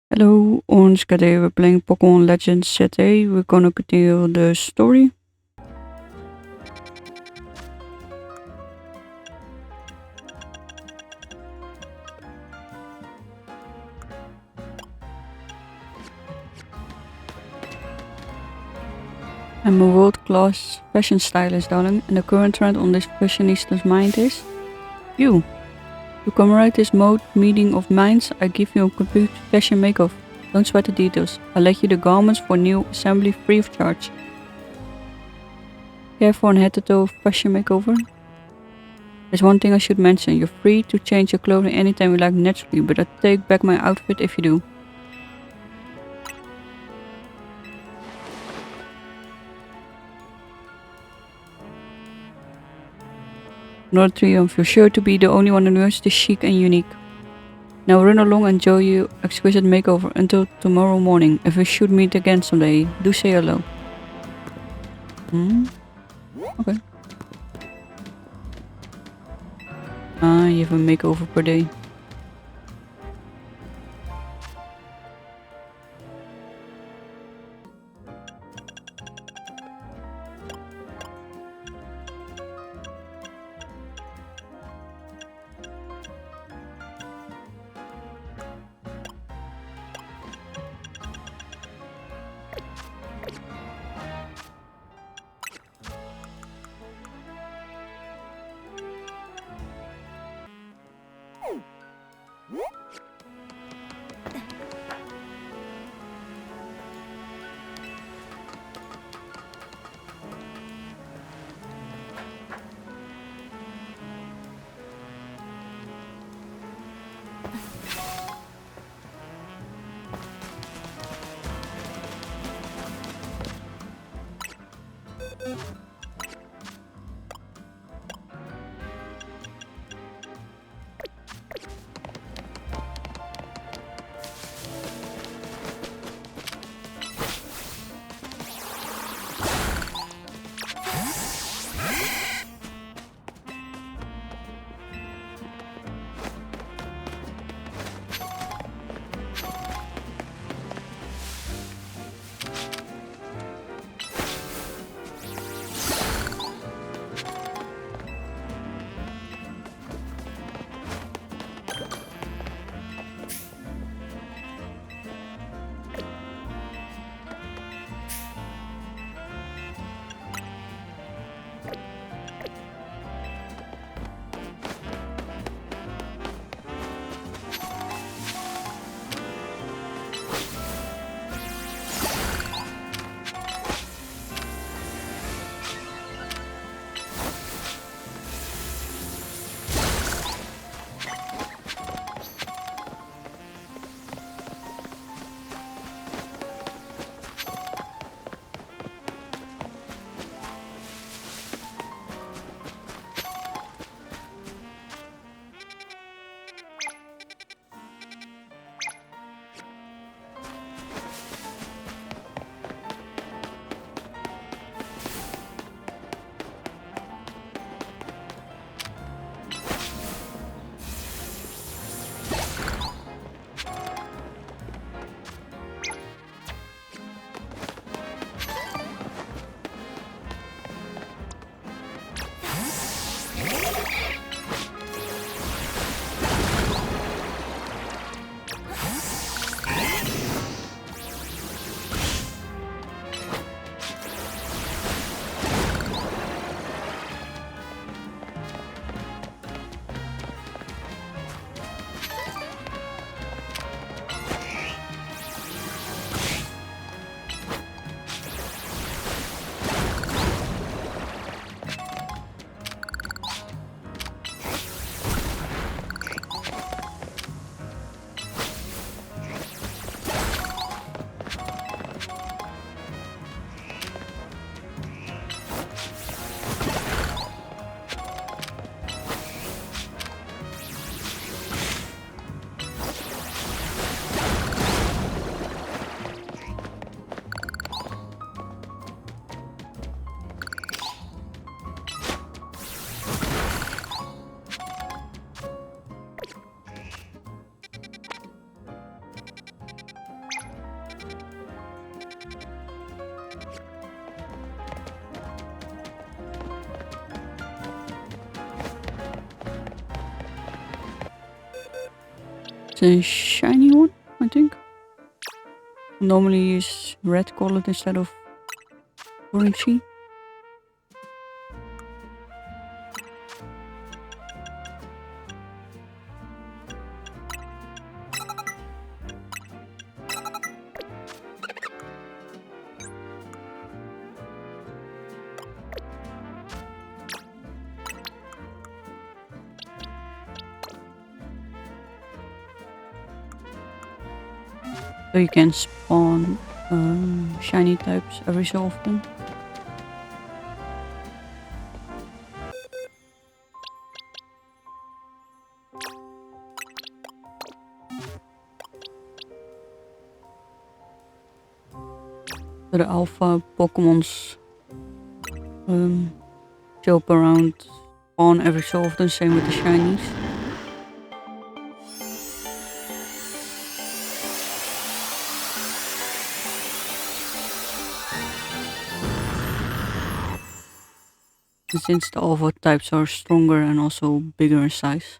Hello, on Zygarde, we're playing Pokemon Legends ZA. We're gonna continue the story. I'm a world-class fashion stylist, darling, and the current trend on this fashionista's mind is you. To commemorate this meeting of minds, I give you a complete fashion makeover. Don't sweat the details. I'll let you the garments for new assembly free of charge. Care for an head-to-toe fashion makeover? There's one thing I should mention. You're free to change your clothing anytime you like naturally, but I take back my outfit if you do. Another triumph, you're sure to be the only one in the universe this chic and unique. Now run along and enjoy your exquisite makeover until tomorrow morning. If we should meet again someday, do say hello. Okay. You have a makeover per day. the shiny one, I think. Normally use red colored instead of orangey. So you can spawn shiny types every so often. So the alpha Pokemons show up around, spawn every so often, same with the shinies. And since the alpha types are stronger and also bigger in size.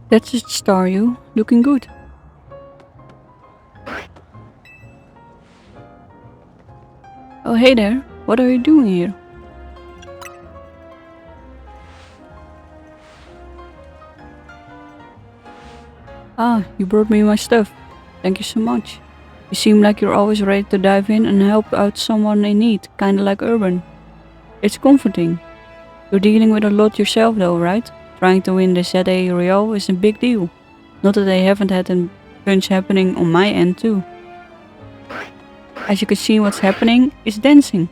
That's it, Staryu. Looking good. Oh, hey there. What are you doing here? Ah, you brought me my stuff. Thank you so much. You seem like you're always ready to dive in and help out someone in need, kinda like Urban. It's comforting. You're dealing with a lot yourself though, right? Trying to win the ZA Real is a big deal. Not that I haven't had a bunch happening on my end too. As you can see, what's happening is dancing.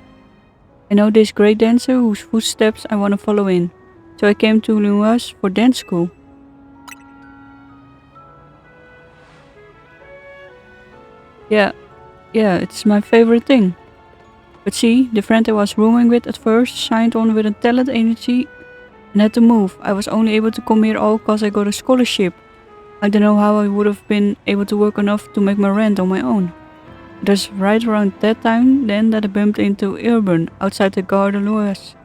I know this great dancer whose footsteps I want to follow in, so I came to lumiose for dance school. Yeah, it's my favorite thing. But see, the friend I was rooming with at first signed on with a talent agency and had to move. I was only able to come here all because I got a scholarship. I don't know how I would have been able to work enough to make my rent on my own. It was right around that time then that I bumped into Urban outside the Garden Louis.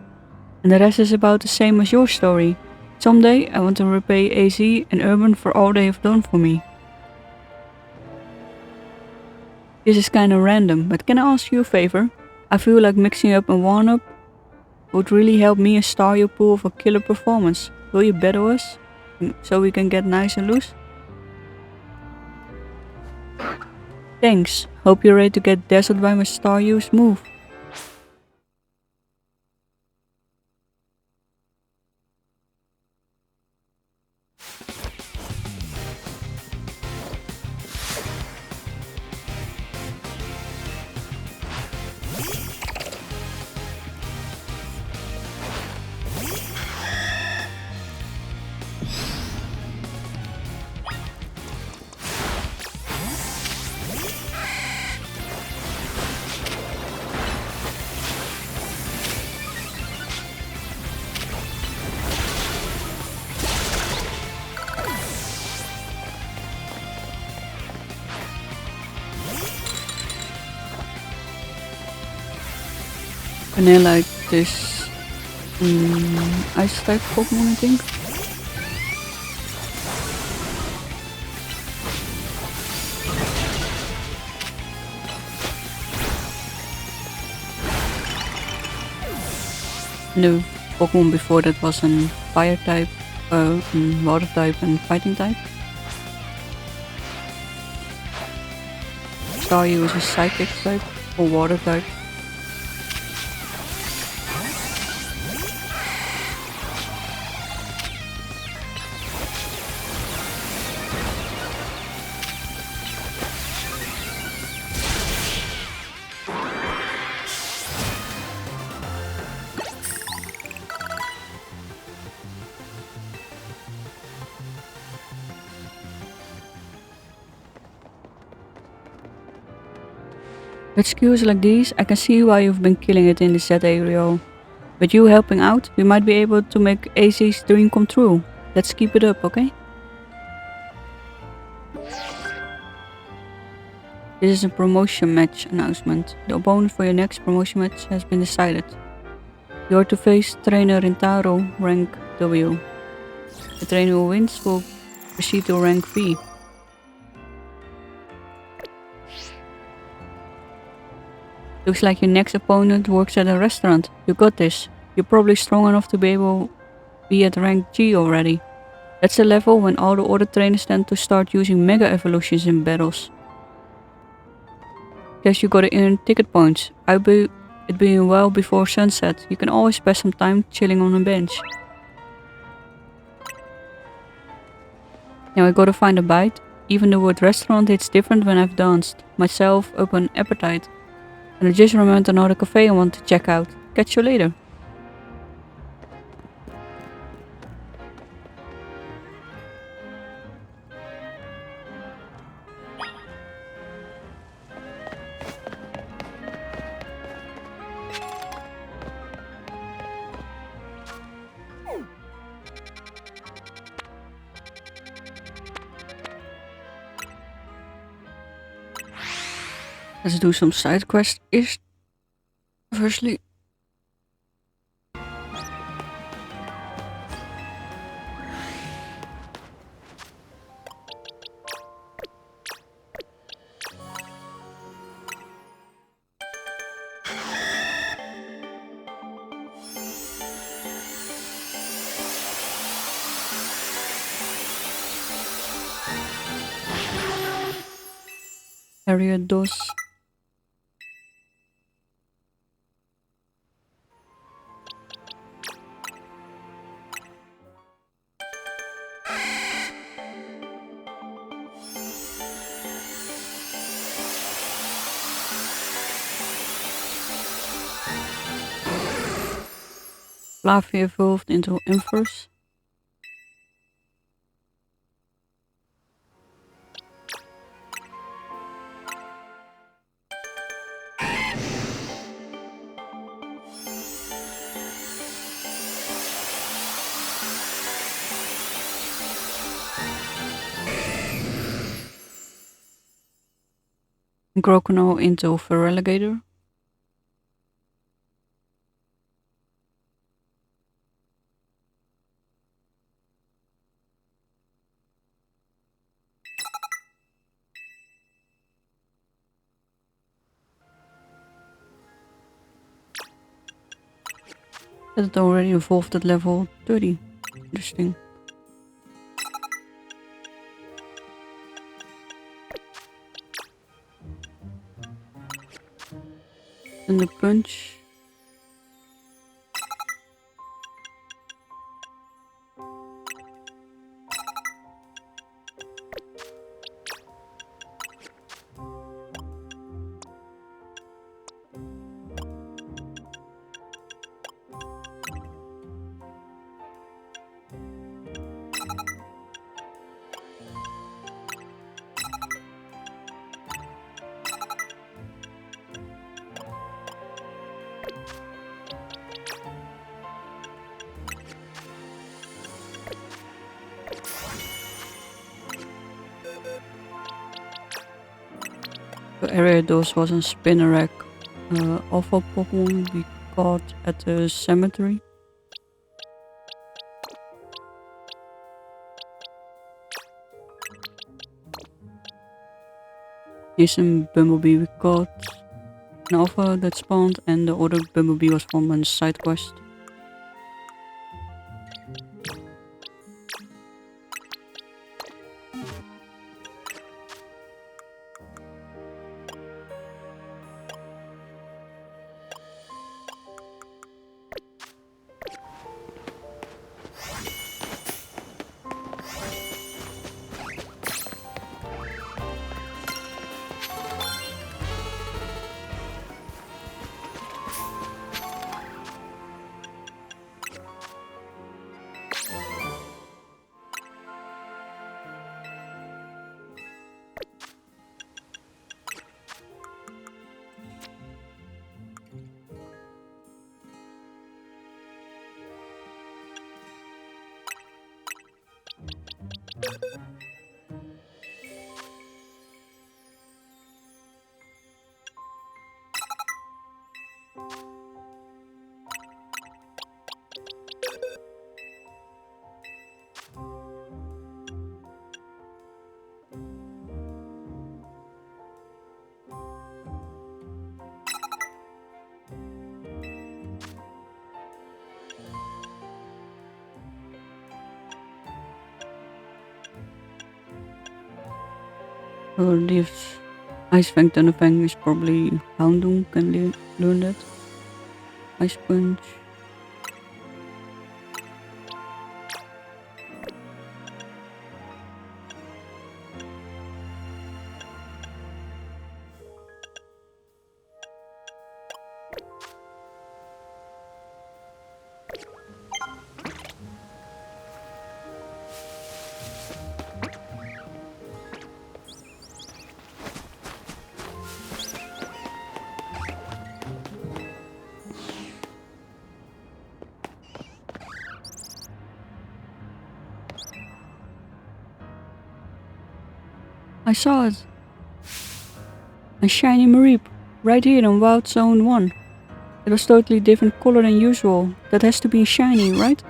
And the rest is about the same as your story. Someday I want to repay AZ and Urban for all they have done for me. This is kinda random, but can I ask you a favor? I feel like mixing up a one-up would really help me and Staryu pull off a killer performance. Will you battle us? So we can get nice and loose? Thanks. Hope you're ready to get dazzled by my Staryu's move. And I like this ice type Pokemon, I think. And the Pokemon before that was a fire type, water type and fighting type. Staryu is a psychic type or water type. With skills like these, I can see why you've been killing it in the Z area. With you helping out, we might be able to make AZ's dream come true. Let's keep it up, okay? This is a promotion match announcement. The opponent for your next promotion match has been decided. You are to face trainer Rintaro, rank W. The trainer who wins will proceed to rank V. Looks like your next opponent works at a restaurant. You got this. You're probably strong enough to be at rank G already. That's the level when all the other trainers tend to start using mega evolutions in battles. Guess you gotta earn ticket points. It being well before sunset. You can always spend some time chilling on a bench. Now I gotta find a bite. Even the word restaurant hits different when I've danced myself up an appetite. And I just remembered another cafe I want to check out. Catch you later. Let's do some side quests firstly. Area DOS. Fluffy evolved into Inverse. Crocodile into Feraligator. It already evolved at level 30. Interesting. And the punch. The Ariados was a Spinnerack alpha Pokemon we caught at the cemetery. Here's some Bumblebee we caught an alpha that spawned, and the other Bumblebee was from a side quest. This Ice Fang Thunderfang is probably Houndoom, can learn that. Ice Punch. I saw it. A shiny mareep, right here in Wild Zone 1. It was totally different color than usual. That has to be shiny, right?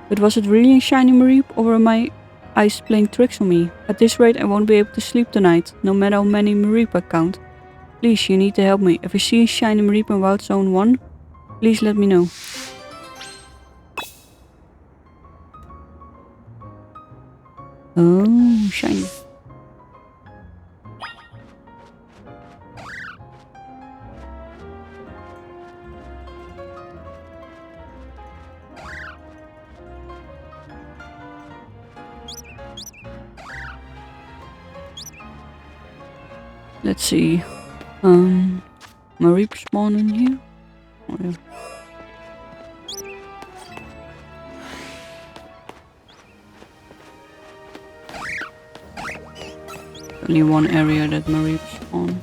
But was it really a shiny mareep or were my eyes playing tricks on me? At this rate I won't be able to sleep tonight, no matter how many mareep I count. Please, you need to help me. If you see a shiny mareep in Wild Zone 1, please let me know. Oh, shiny. Let's see. Mareep spawn in here? Oh, yeah. Only one area that mareep spawn.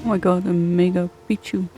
Oh my god, a mega Pichu.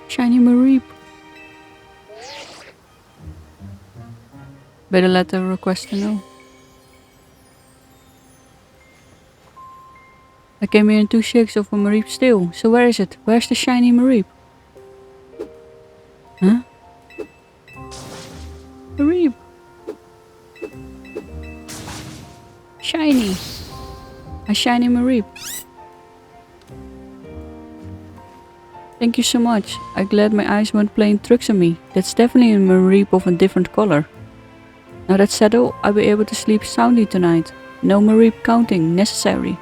Shiny mareep. Better let the requester know. I came here in 2 shakes of a mareep still. So where is it? Where's the shiny mareep? Huh? Mareep. Shiny. A shiny mareep. Thank you so much. I'm glad my eyes weren't playing tricks on me. That's definitely a mareep of a different color. Now that's settled, I'll be able to sleep soundly tonight. No mareep counting necessary.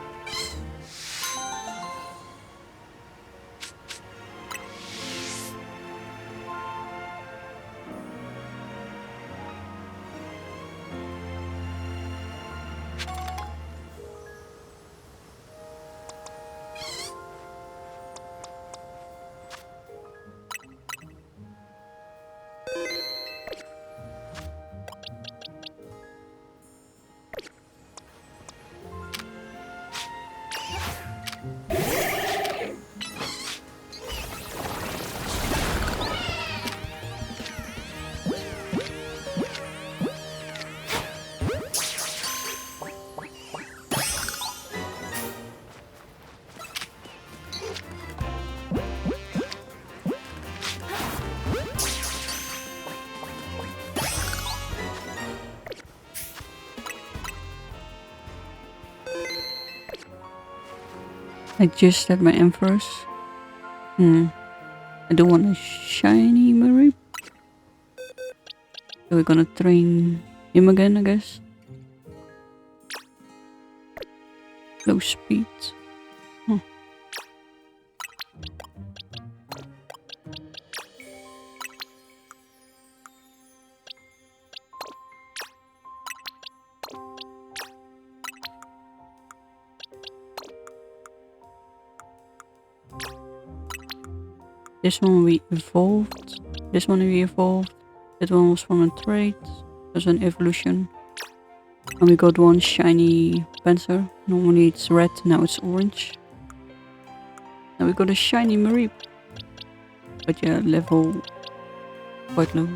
I just had my emperors. I don't want a shiny mareep. So we're gonna train him again, I guess. Low speed. This one we evolved. This one we evolved. That one was from a trait. As an evolution. And we got one shiny Panzer. Normally it's red, now it's orange. Now we got a shiny mareep. But yeah, level quite low.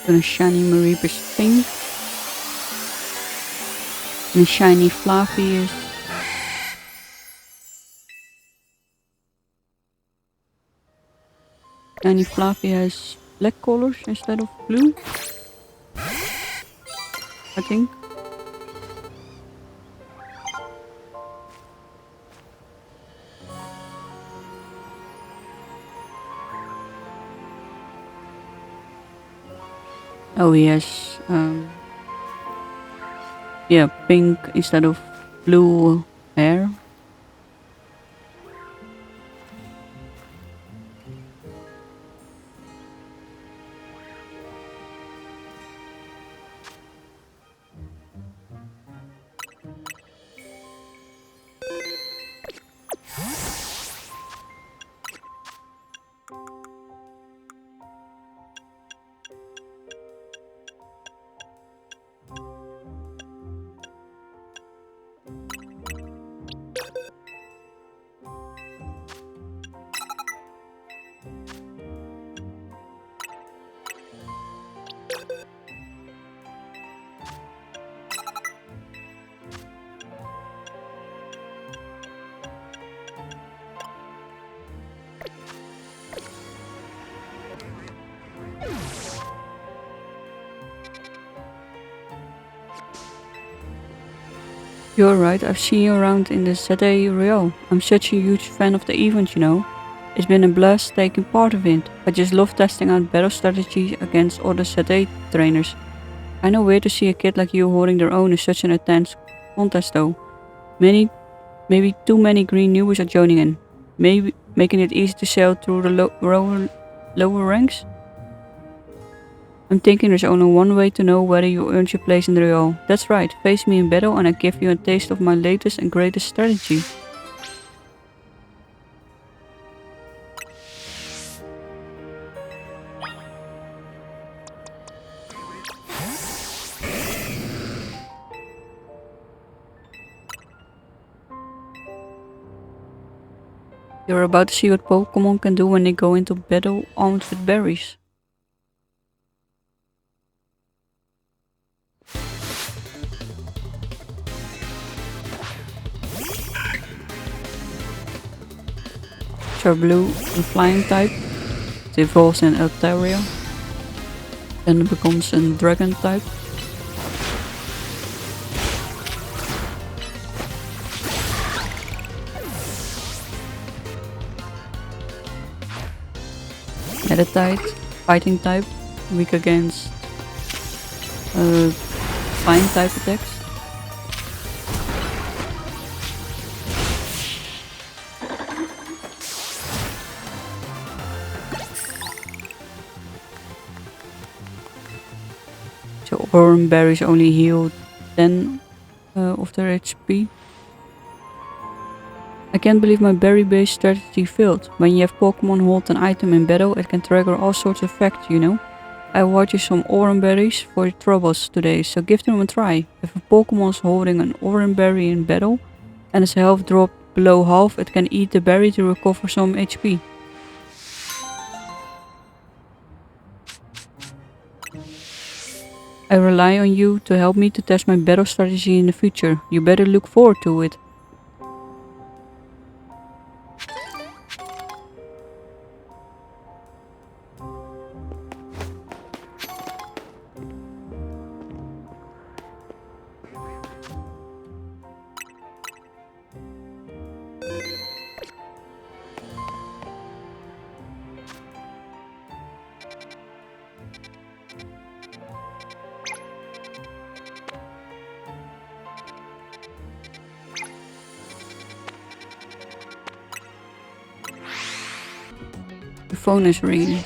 And a shiny mareep is pink. And a shiny fluffy is shiny fluffy has black colors instead of blue. I think. Oh, he has yeah, pink instead of blue hair. You're right, I've seen you around in the Zade Rio. I'm such a huge fan of the event, you know. It's been a blast taking part of it. I just love testing out battle strategies against other Zade trainers. I know weird to see a kid like you holding their own in such an intense contest though. Maybe too many green newbies are joining in. Maybe making it easy to sail through the lower ranks? I'm thinking there's only one way to know whether you earned your place in the Royal. That's right, face me in battle and I give you a taste of my latest and greatest strategy. You're about to see what Pokemon can do when they go into battle armed with berries. Blue and flying type. It evolves in Altaria. Then it becomes a dragon type. Meditite, fighting type, weak against flying type attacks. So orange berries only heal 10 of their HP. I can't believe my berry-based strategy failed. When you have Pokemon hold an item in battle, it can trigger all sorts of effects, you know. I award you some orange berries for your troubles today, so give them a try. If a Pokemon is holding an orange berry in battle and its health dropped below half, it can eat the berry to recover some HP. I rely on you to help me to test my battle strategy in the future. You better look forward to it. The phone is ringing.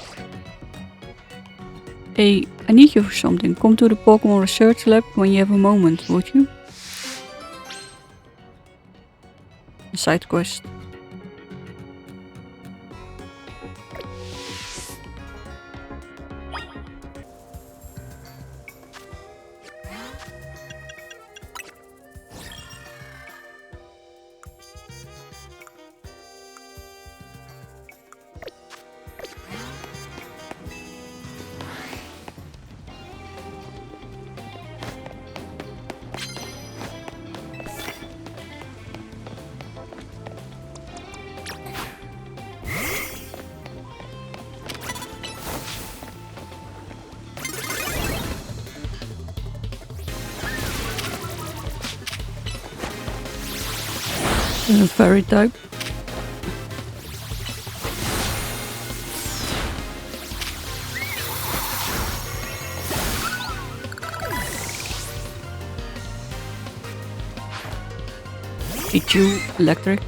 Hey, I need you for something. Come to the Pokemon Research Lab when you have a moment, would you? A side quest. Fairy type. Pichu Electric.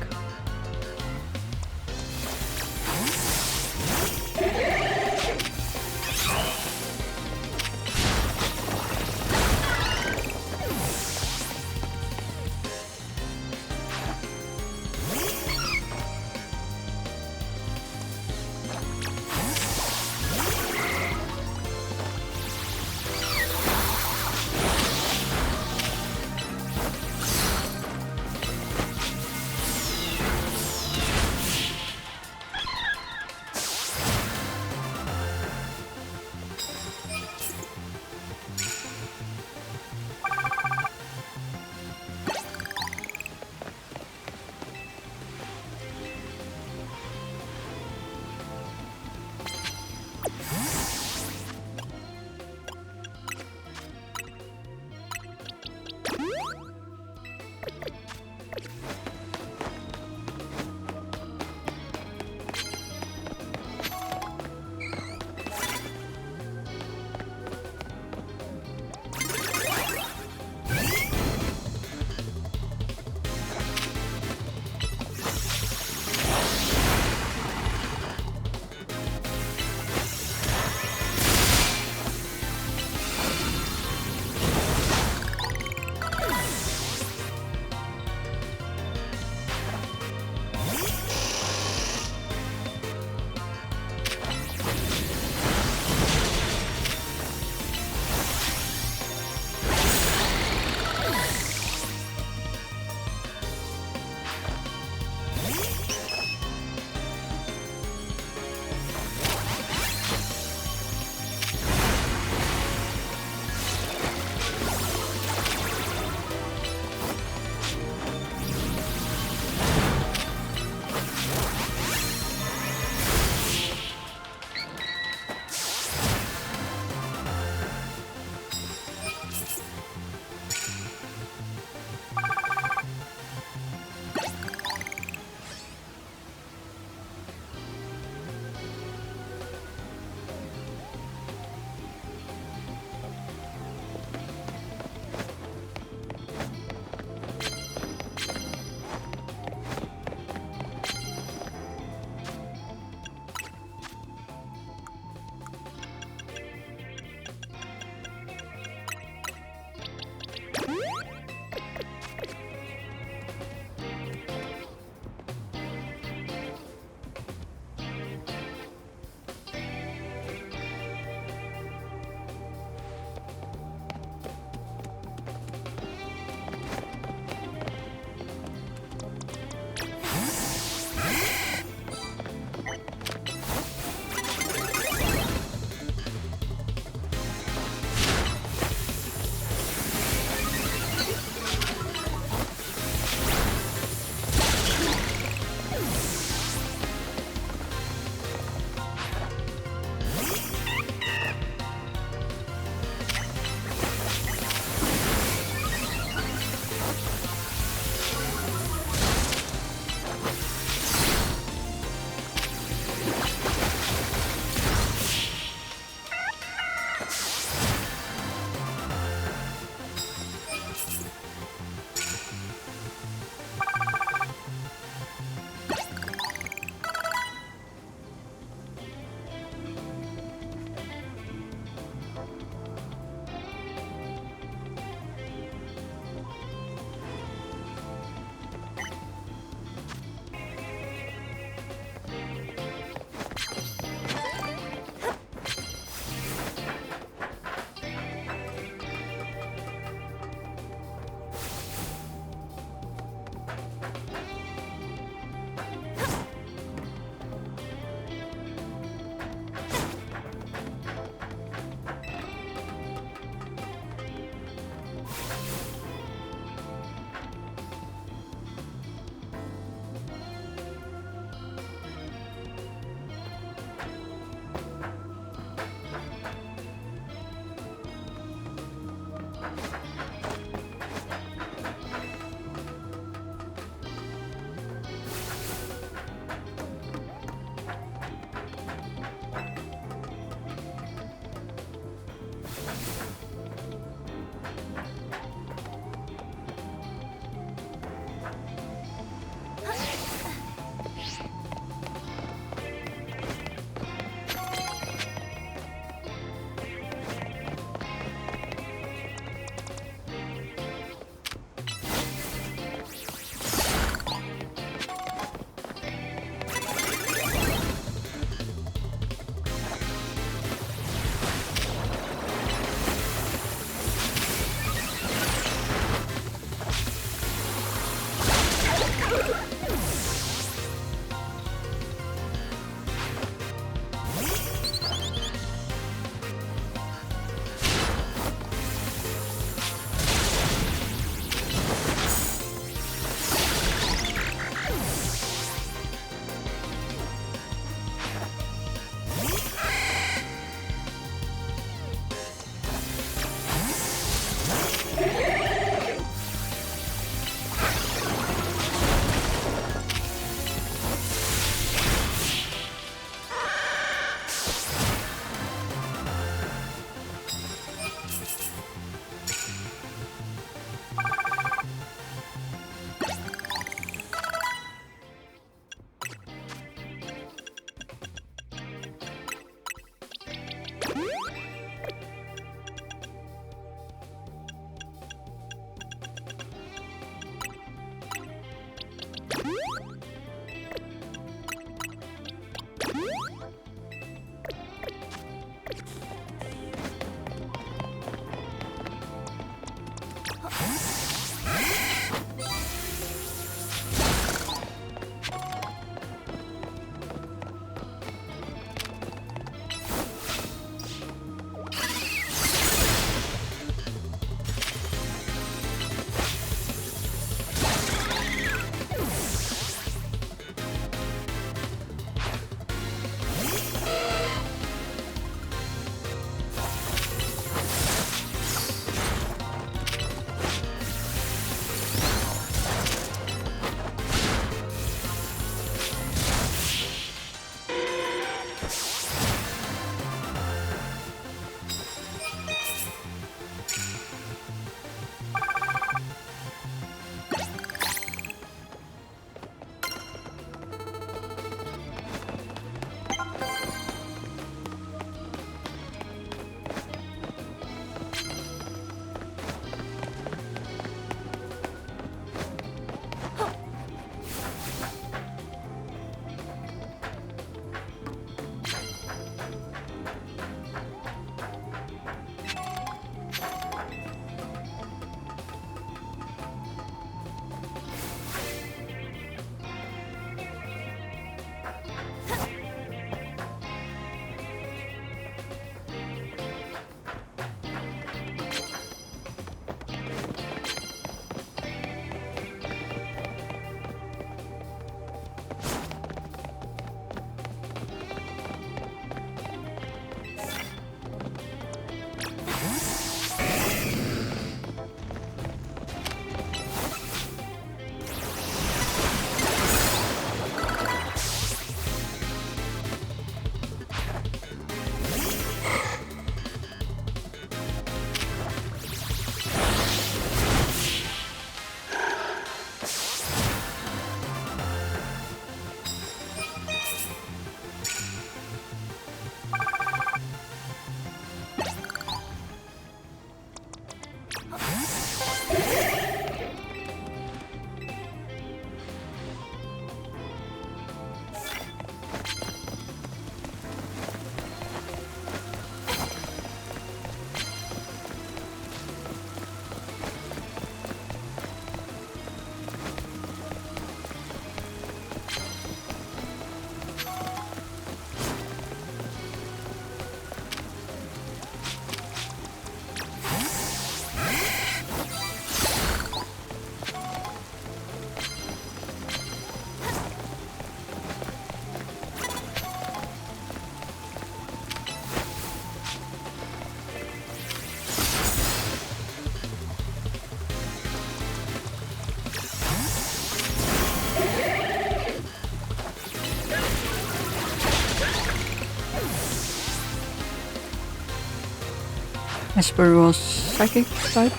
Esper was psychic type.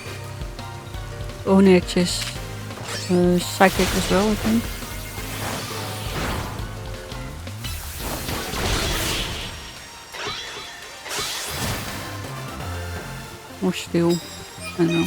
Onyx is psychic as well, I think. Or steel, I don't know.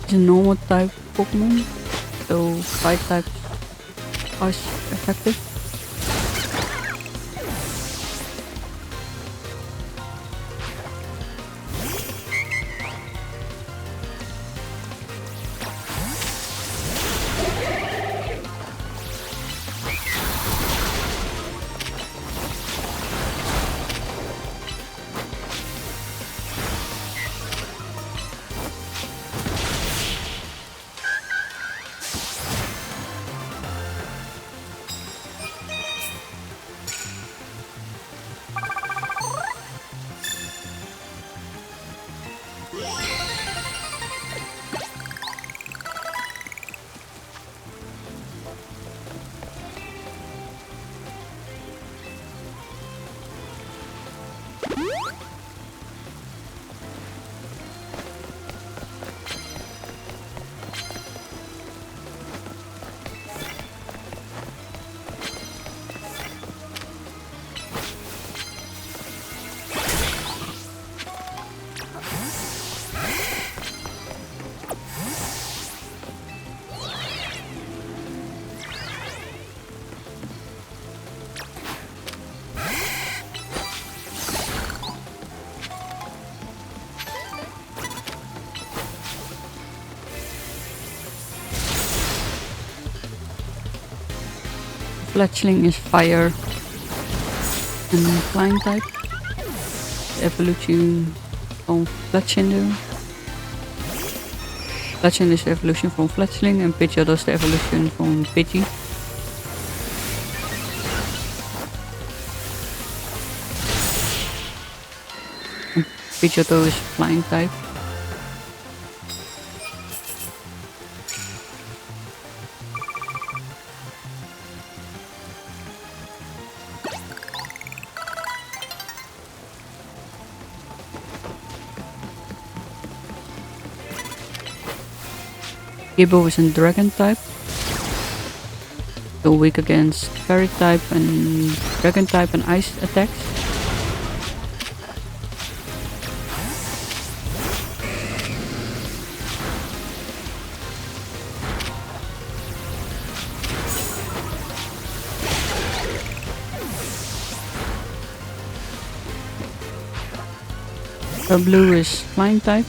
A normal type Pokemon, so fight types are effective. Fletchling is fire and flying type. The evolution from Fletchinder. Fletchinder is the evolution from Fletchling and Pidgeotto is the evolution from Pidgey. Pidgeotto is flying type. Gibbo is a dragon type. So weak against fairy type and dragon type and ice attacks. Blue is flying type.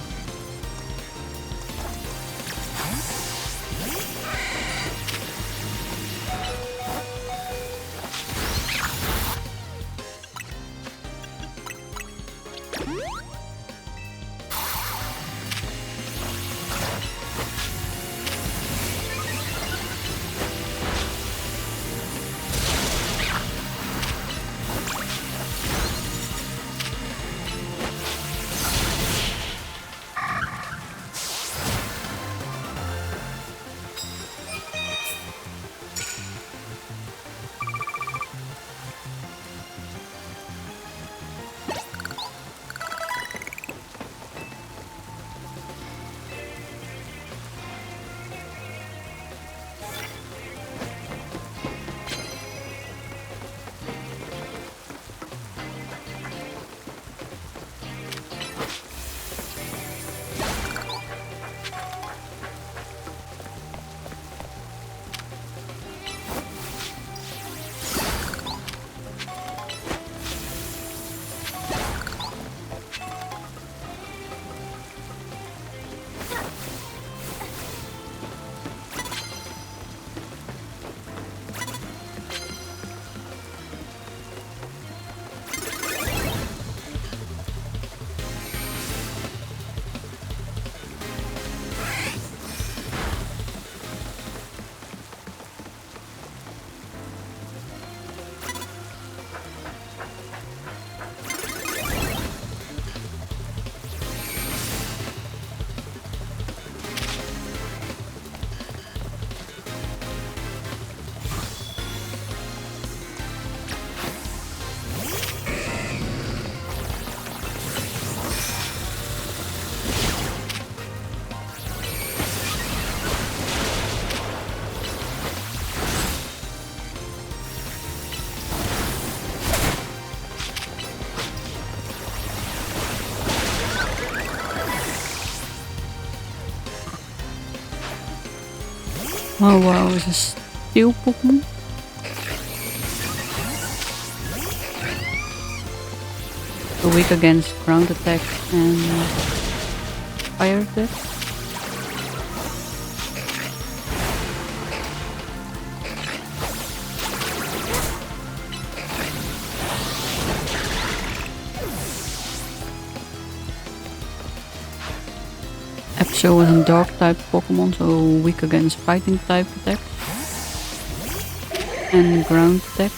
Oh wow, is a steel Pokemon? So weak against ground attack and fire attack. Absol is a dark type Pokemon, so weak against fighting type attacks and ground attack.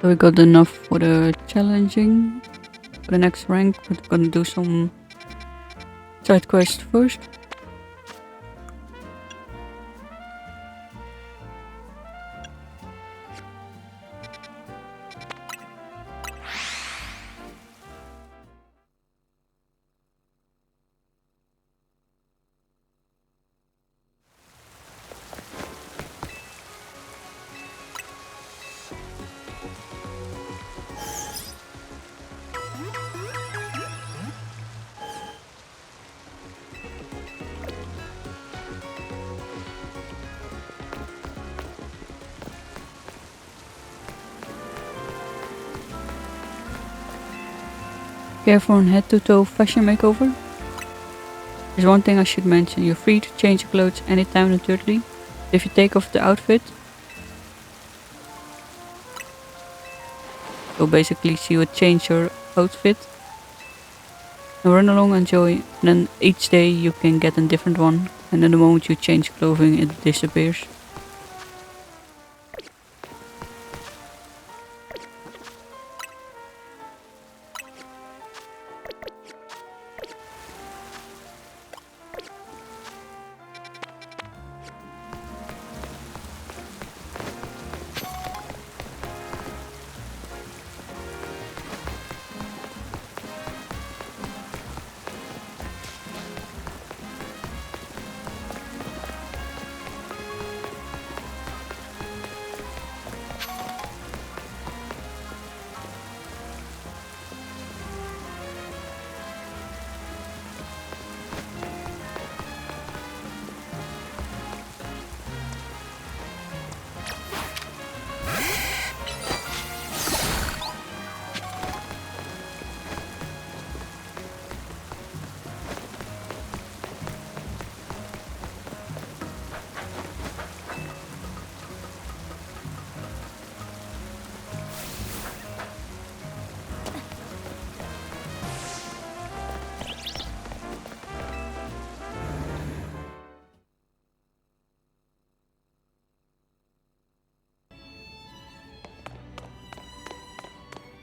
So we got enough for the challenging, for the next rank, but we're gonna do some side quests first. Care for an head-to-toe fashion makeover? There's one thing I should mention, you're free to change your clothes anytime naturally. If you take off the outfit, so basically you would change your outfit and run along and enjoy, and then each day you can get a different one, and then the moment you change clothing it disappears.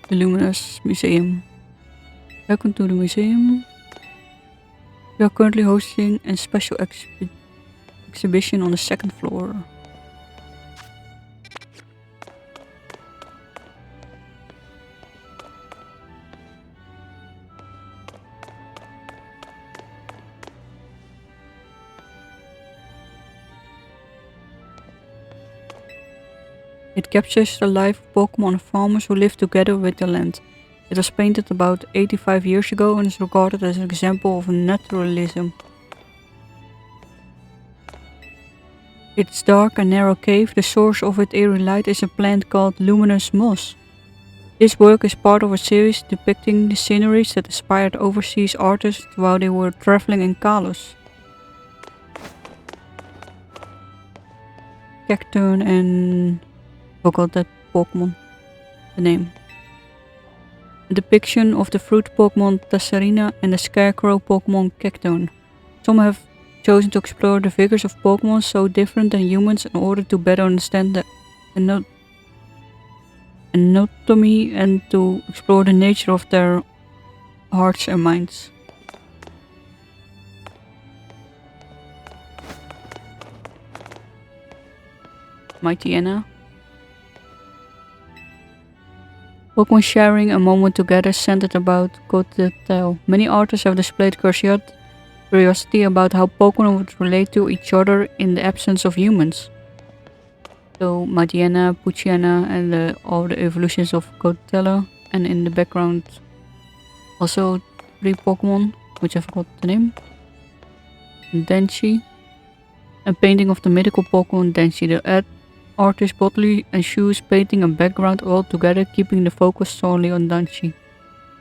The Luminous Museum. Welcome to the museum. We are currently hosting a special exhibition on the second floor. It captures the life of Pokemon and farmers who live together with the land. It was painted about 85 years ago and is regarded as an example of naturalism. Its dark and narrow cave, the source of its eerie light, is a plant called luminous moss. This work is part of a series depicting the sceneries that inspired overseas artists while they were traveling in Kalos. Cacturn and... forgot that Pokemon. The name. A depiction of the fruit Pokemon Tasserina and the scarecrow Pokemon Cacturn. Some have chosen to explore the figures of Pokemon so different than humans in order to better understand the anatomy and to explore the nature of their hearts and minds. Mightyena. Pokemon sharing a moment together centered about Coatetail. Many artists have displayed curiosity about how Pokemon would relate to each other in the absence of humans. So Mightyena, Poochyena and all the evolutions of Coatetail, and in the background also 3 Pokemon, which I forgot the name. Denshi. A painting of the mythical Pokemon Denshi. The artist boldly eschews painting and background all together, keeping the focus solely on Denshi.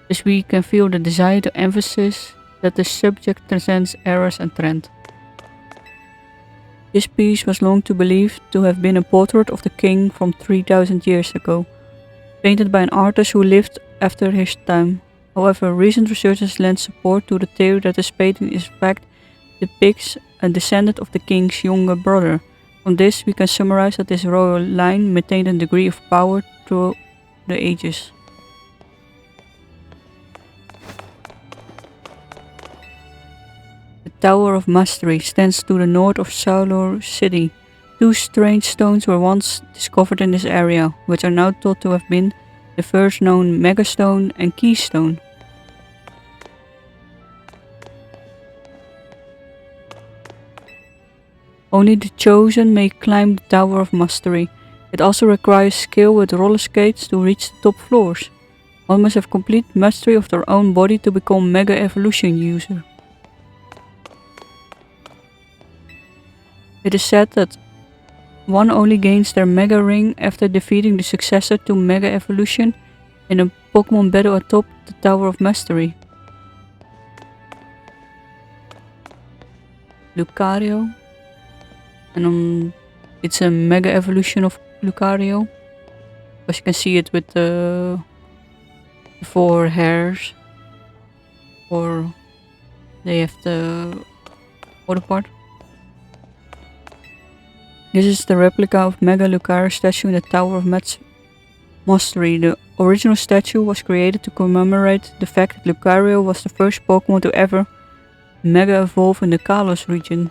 Thus we can feel the desire to emphasize that the subject transcends eras and trend. This piece was long believed to have been a portrait of the king from 3000 years ago, painted by an artist who lived after his time. However, recent researchers lend support to the theory that this painting in fact depicts a descendant of the king's younger brother. From this, we can summarize that this royal line maintained a degree of power through the ages. The Tower of Mastery stands to the north of Saulor City. 2 strange stones were once discovered in this area, which are now thought to have been the first known Megastone and Keystone. Only the chosen may climb the Tower of Mastery. It also requires skill with roller skates to reach the top floors. One must have complete mastery of their own body to become Mega Evolution user. It is said that one only gains their Mega Ring after defeating the successor to Mega Evolution in a Pokemon battle atop the Tower of Mastery. Lucario. And it's a Mega Evolution of Lucario. Because you can see it with the 4 hairs. Or they have the other part. This is the replica of Mega Lucario statue in the Tower of Mastery. The original statue was created to commemorate the fact that Lucario was the first Pokemon to ever Mega Evolve in the Kalos region.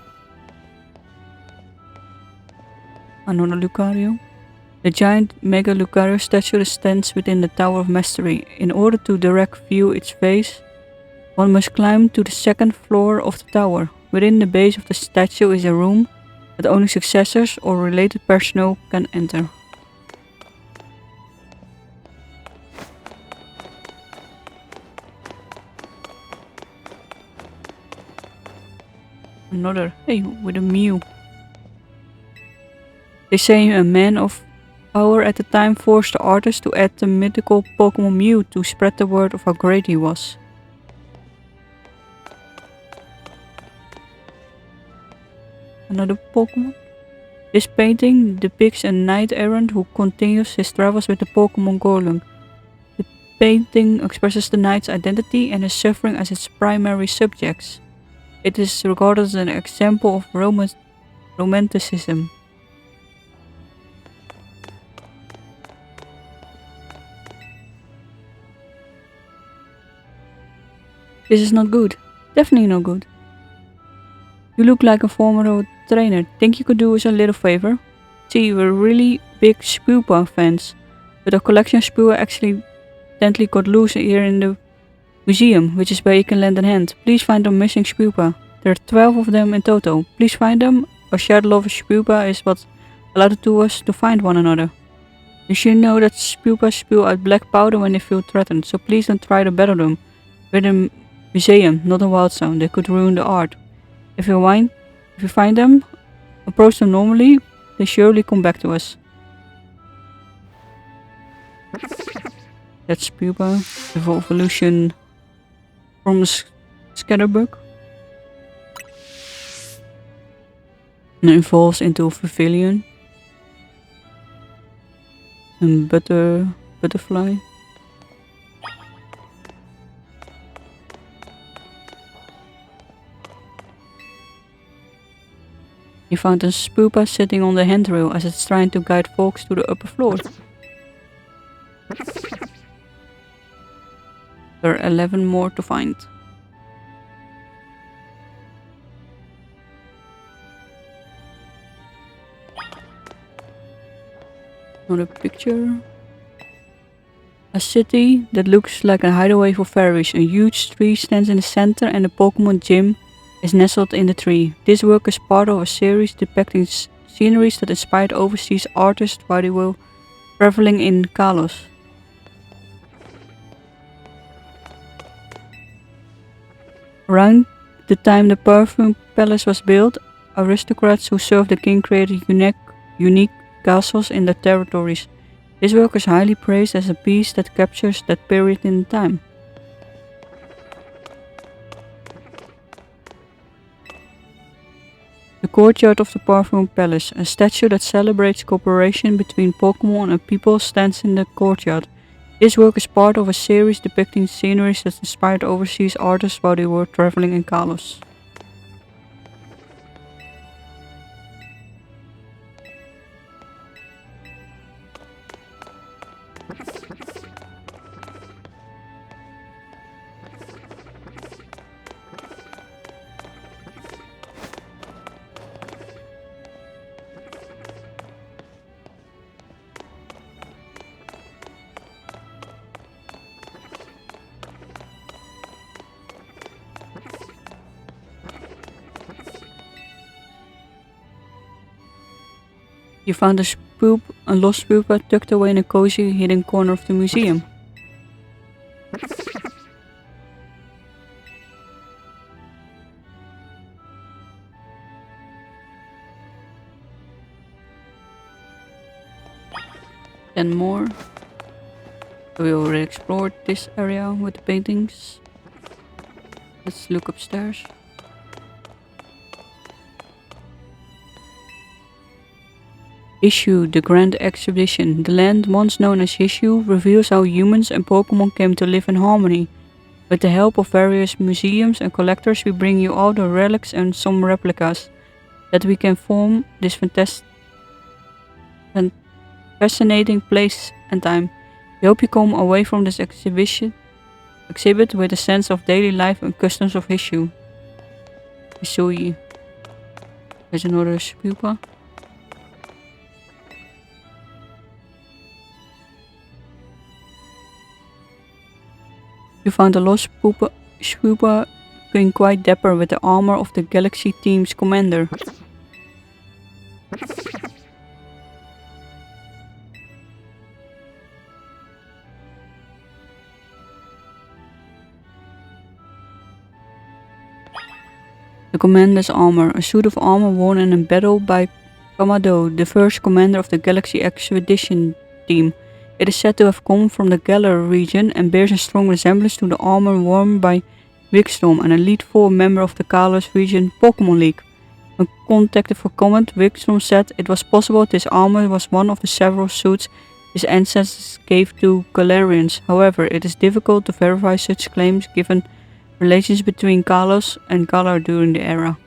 Another Lucario. The giant Mega Lucario statue stands within the Tower of Mastery. In order to direct view its face, one must climb to the 2nd floor of the tower. Within the base of the statue is a room that only successors or related personnel can enter. Another, hey, with a Mew. They say a man of power at the time forced the artist to add the mythical Pokemon Mew to spread the word of how great he was. Another Pokemon. This painting depicts a knight-errant who continues his travels with the Pokemon Golem. The painting expresses the knight's identity and his suffering as its primary subjects. It is regarded as an example of romanticism. This is not good. Definitely not good. You look like a former trainer. Think you could do us a little favor? See, we're really big spewpa fans, but our collection of spewpa accidentally got loose here in the museum, which is where you can lend a hand. Please find the missing spewpa. There are 12 of them in total. Please find them. Our shared love of spewpa is what allowed the two of us to find one another. You should know that spewpa spew out black powder when they feel threatened, so please don't try to battle them. We're a museum, not a wild zone. They could ruin the art. If you find them, approach them normally. They surely come back to us. That's spewpa. Evolution from a scatterbug. And evolves into a pavilion. And butterfly. You found a spewpa sitting on the handrail as it's trying to guide folks to the upper floor. There are 11 more to find. Another picture. A city that looks like a hideaway for fairies. A huge tree stands in the center and the Pokemon gym is nestled in the tree. This work is part of a series depicting sceneries that inspired overseas artists while they were traveling in Kalos. Around the time the Perfume Palace was built, aristocrats who served the king created unique castles in their territories. This work is highly praised as a piece that captures that period in time. The courtyard of the Parfum Palace, a statue that celebrates cooperation between Pokemon and people, stands in the courtyard. This work is part of a series depicting sceneries that inspired overseas artists while they were traveling in Kalos. You found a lost spewpa tucked away in a cozy, hidden corner of the museum. Then more. We already explored this area with the paintings. Let's look upstairs. Issue, the Grand Exhibition. The land once known as Issue reveals how humans and Pokemon came to live in harmony. With the help of various museums and collectors, we bring you all the relics and some replicas that we can form this fascinating place and time. We hope you come away from this exhibit with a sense of daily life and customs of Issue. Hisui. There's another spewpa. You found a lost spewpa looking quite dapper with the armor of the Galaxy team's commander. The commander's armor, a suit of armor worn in battle by Kamado, the first commander of the Galaxy Expedition team. It is said to have come from the Galar region and bears a strong resemblance to the armor worn by Wigstorm, an Elite Four member of the Kalos region Pokemon League. When contacted for comment, Wigstorm said it was possible this armor was one of the several suits his ancestors gave to Galarians. However, it is difficult to verify such claims given relations between Kalos and Galar during the era.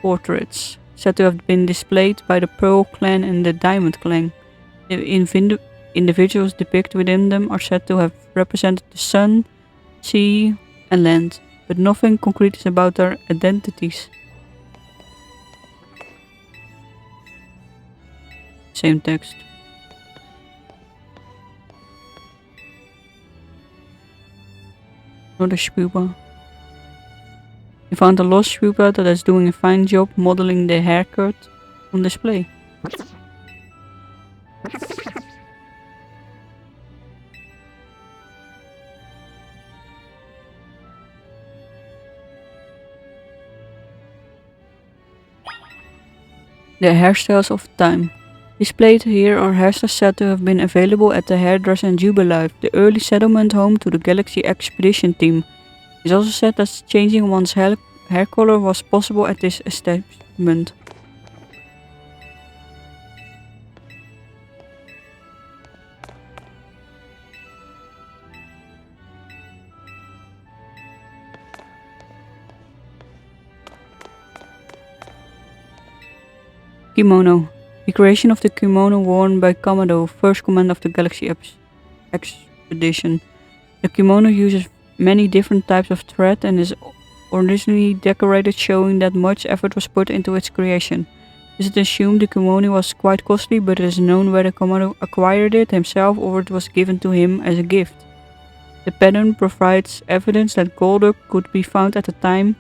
Portraits said to have been displayed by the Pearl Clan and the Diamond Clan. The individuals depicted within them are said to have represented the sun, sea, and land, but nothing concrete is about their identities. Same text. Another spewpa. You found a lost spewpa that is doing a fine job modeling the haircut on display. The hairstyles of time. Displayed here are hairstyles said to have been available at the hairdresser in Jubilife, the early settlement home to the Galaxy Expedition team. It is also said that changing one's hair color was possible at this establishment. Kimono. The creation of the kimono worn by Kamado, first commander of the Galaxy Expedition. The kimono uses many different types of thread and is originally decorated, showing that much effort was put into its creation. It is assumed the kimono was quite costly, but it is known whether Kamado acquired it himself or it was given to him as a gift. The pattern provides evidence that gold could be found at the time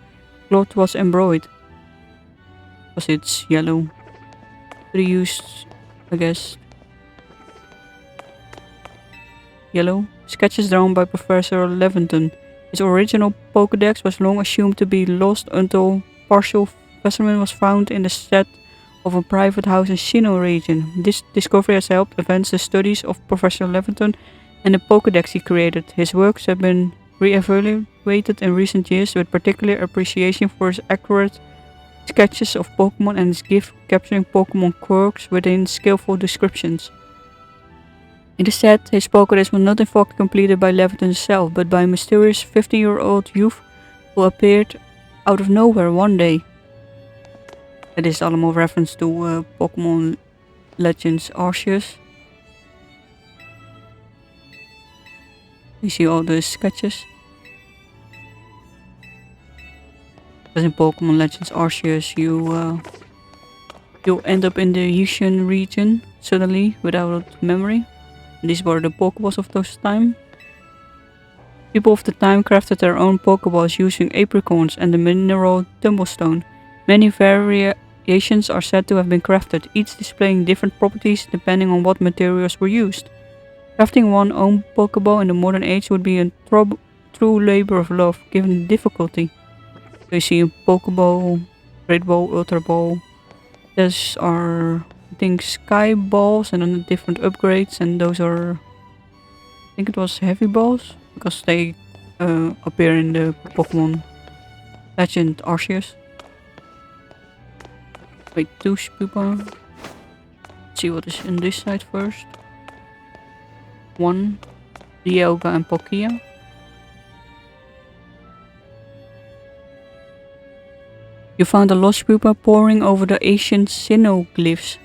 cloth was embroidered. Because it's yellow. Reused, I guess. Yellow. Sketches drawn by Professor Leventon. His original Pokédex was long assumed to be lost until partial specimen was found in the shed of a private house in Sinnoh region. This discovery has helped advance the studies of Professor Leventon and the Pokédex he created. His works have been re-evaluated in recent years with particular appreciation for his accurate sketches of Pokemon and his gift capturing Pokemon quirks within skillful descriptions. It is said his Pokédex was not in fact completed by Leviton himself, but by a mysterious 15-year-old youth who appeared out of nowhere one day. It is allemaal reference to Pokemon Legends Arceus. You see all the sketches. Because in Pokemon Legends Arceus you end up in the Yushin region suddenly without memory. These were the Pokeballs of those time. People of the time crafted their own Pokeballs using apricorns and the mineral tumblestone. Many variations are said to have been crafted, each displaying different properties depending on what materials were used. Crafting one's own Pokeball in the modern age would be a true labor of love, given the difficulty. So you see a Pokeball, Great Ball, Ultra Ball. These are, I think, Sky Balls and then different upgrades, and those are, I think it was Heavy Balls, because they appear in the Pokemon Legend Arceus. Wait, 2 spewpa. Let's see what is in this side first. 1, Dialga and Palkia. You found a lost spewpa poring over the ancient Sinnoh glyphs.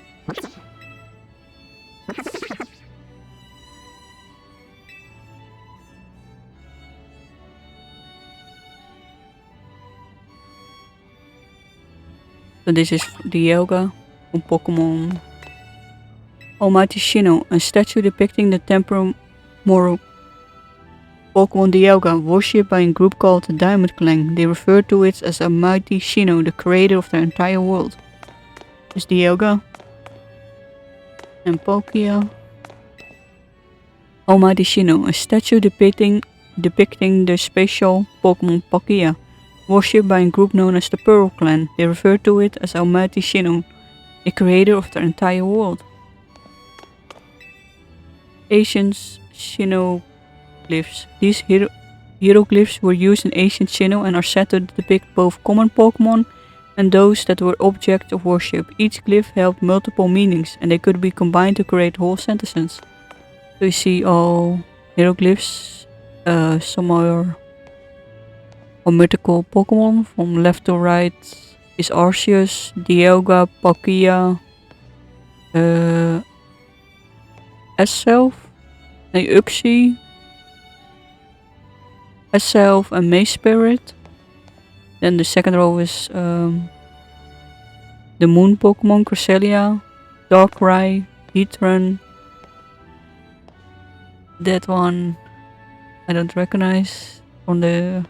So this is Dialga from Pokemon Almighty Sinnoh, a statue depicting the temporal Pokemon Dialga, worshipped by a group called the Diamond Clan. They refer to it as Almighty Sinnoh, the creator of the entire world. This is Dialga. And Palkia. Almighty Sinnoh, a statue depicting the special Pokemon Palkia, worshipped by a group known as the Pearl Clan. They refer to it as Almighty Sinnoh, the creator of the entire world. Ancient Sinnoh glyphs. These hieroglyphs were used in ancient Sinnoh and are said to depict both common Pokemon and those that were objects of worship. Each glyph held multiple meanings and they could be combined to create whole sentences. So you see all hieroglyphs. Some are mythical Pokemon. From left to right is Arceus, Dialga, Palkia, S-Self, nee, Uxie, S-Self and Maze Spirit. Then the second row is the Moon Pokemon, Cresselia, Darkrai, Heatran. That one I don't recognize from the...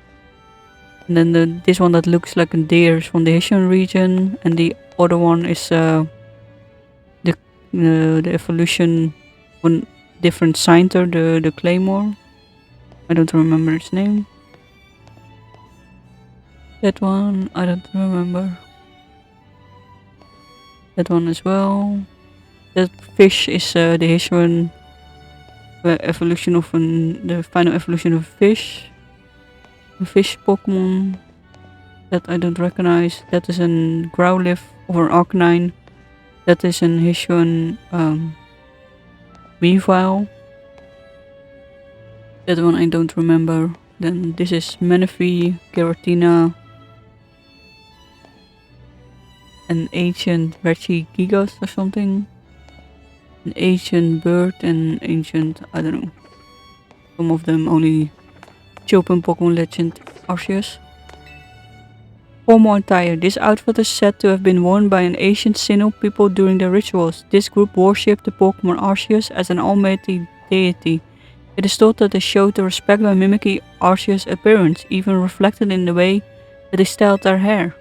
And then this one that looks like a deer is from the Hessian region. And the other one is the evolution on different Center, the Claymore. I don't remember its name. That one I don't remember. That one as well. That fish is the Hessian evolution of the final evolution of fish. A fish Pokemon that I don't recognize. That is an Growlithe or an Arcanine. That is an Hessian Weavile. That one I don't remember. Then this is Manaphy, Giratina, an ancient Regigigas or something. An ancient bird and ancient, I don't know. Some of them only show up in Pokemon Legend Arceus. Formal attire. This outfit is said to have been worn by an ancient Sinnoh people during their rituals. This group worshipped the Pokemon Arceus as an almighty deity. It is thought that they showed their respect by mimicking Arceus' appearance, even reflected in the way that they styled their hair.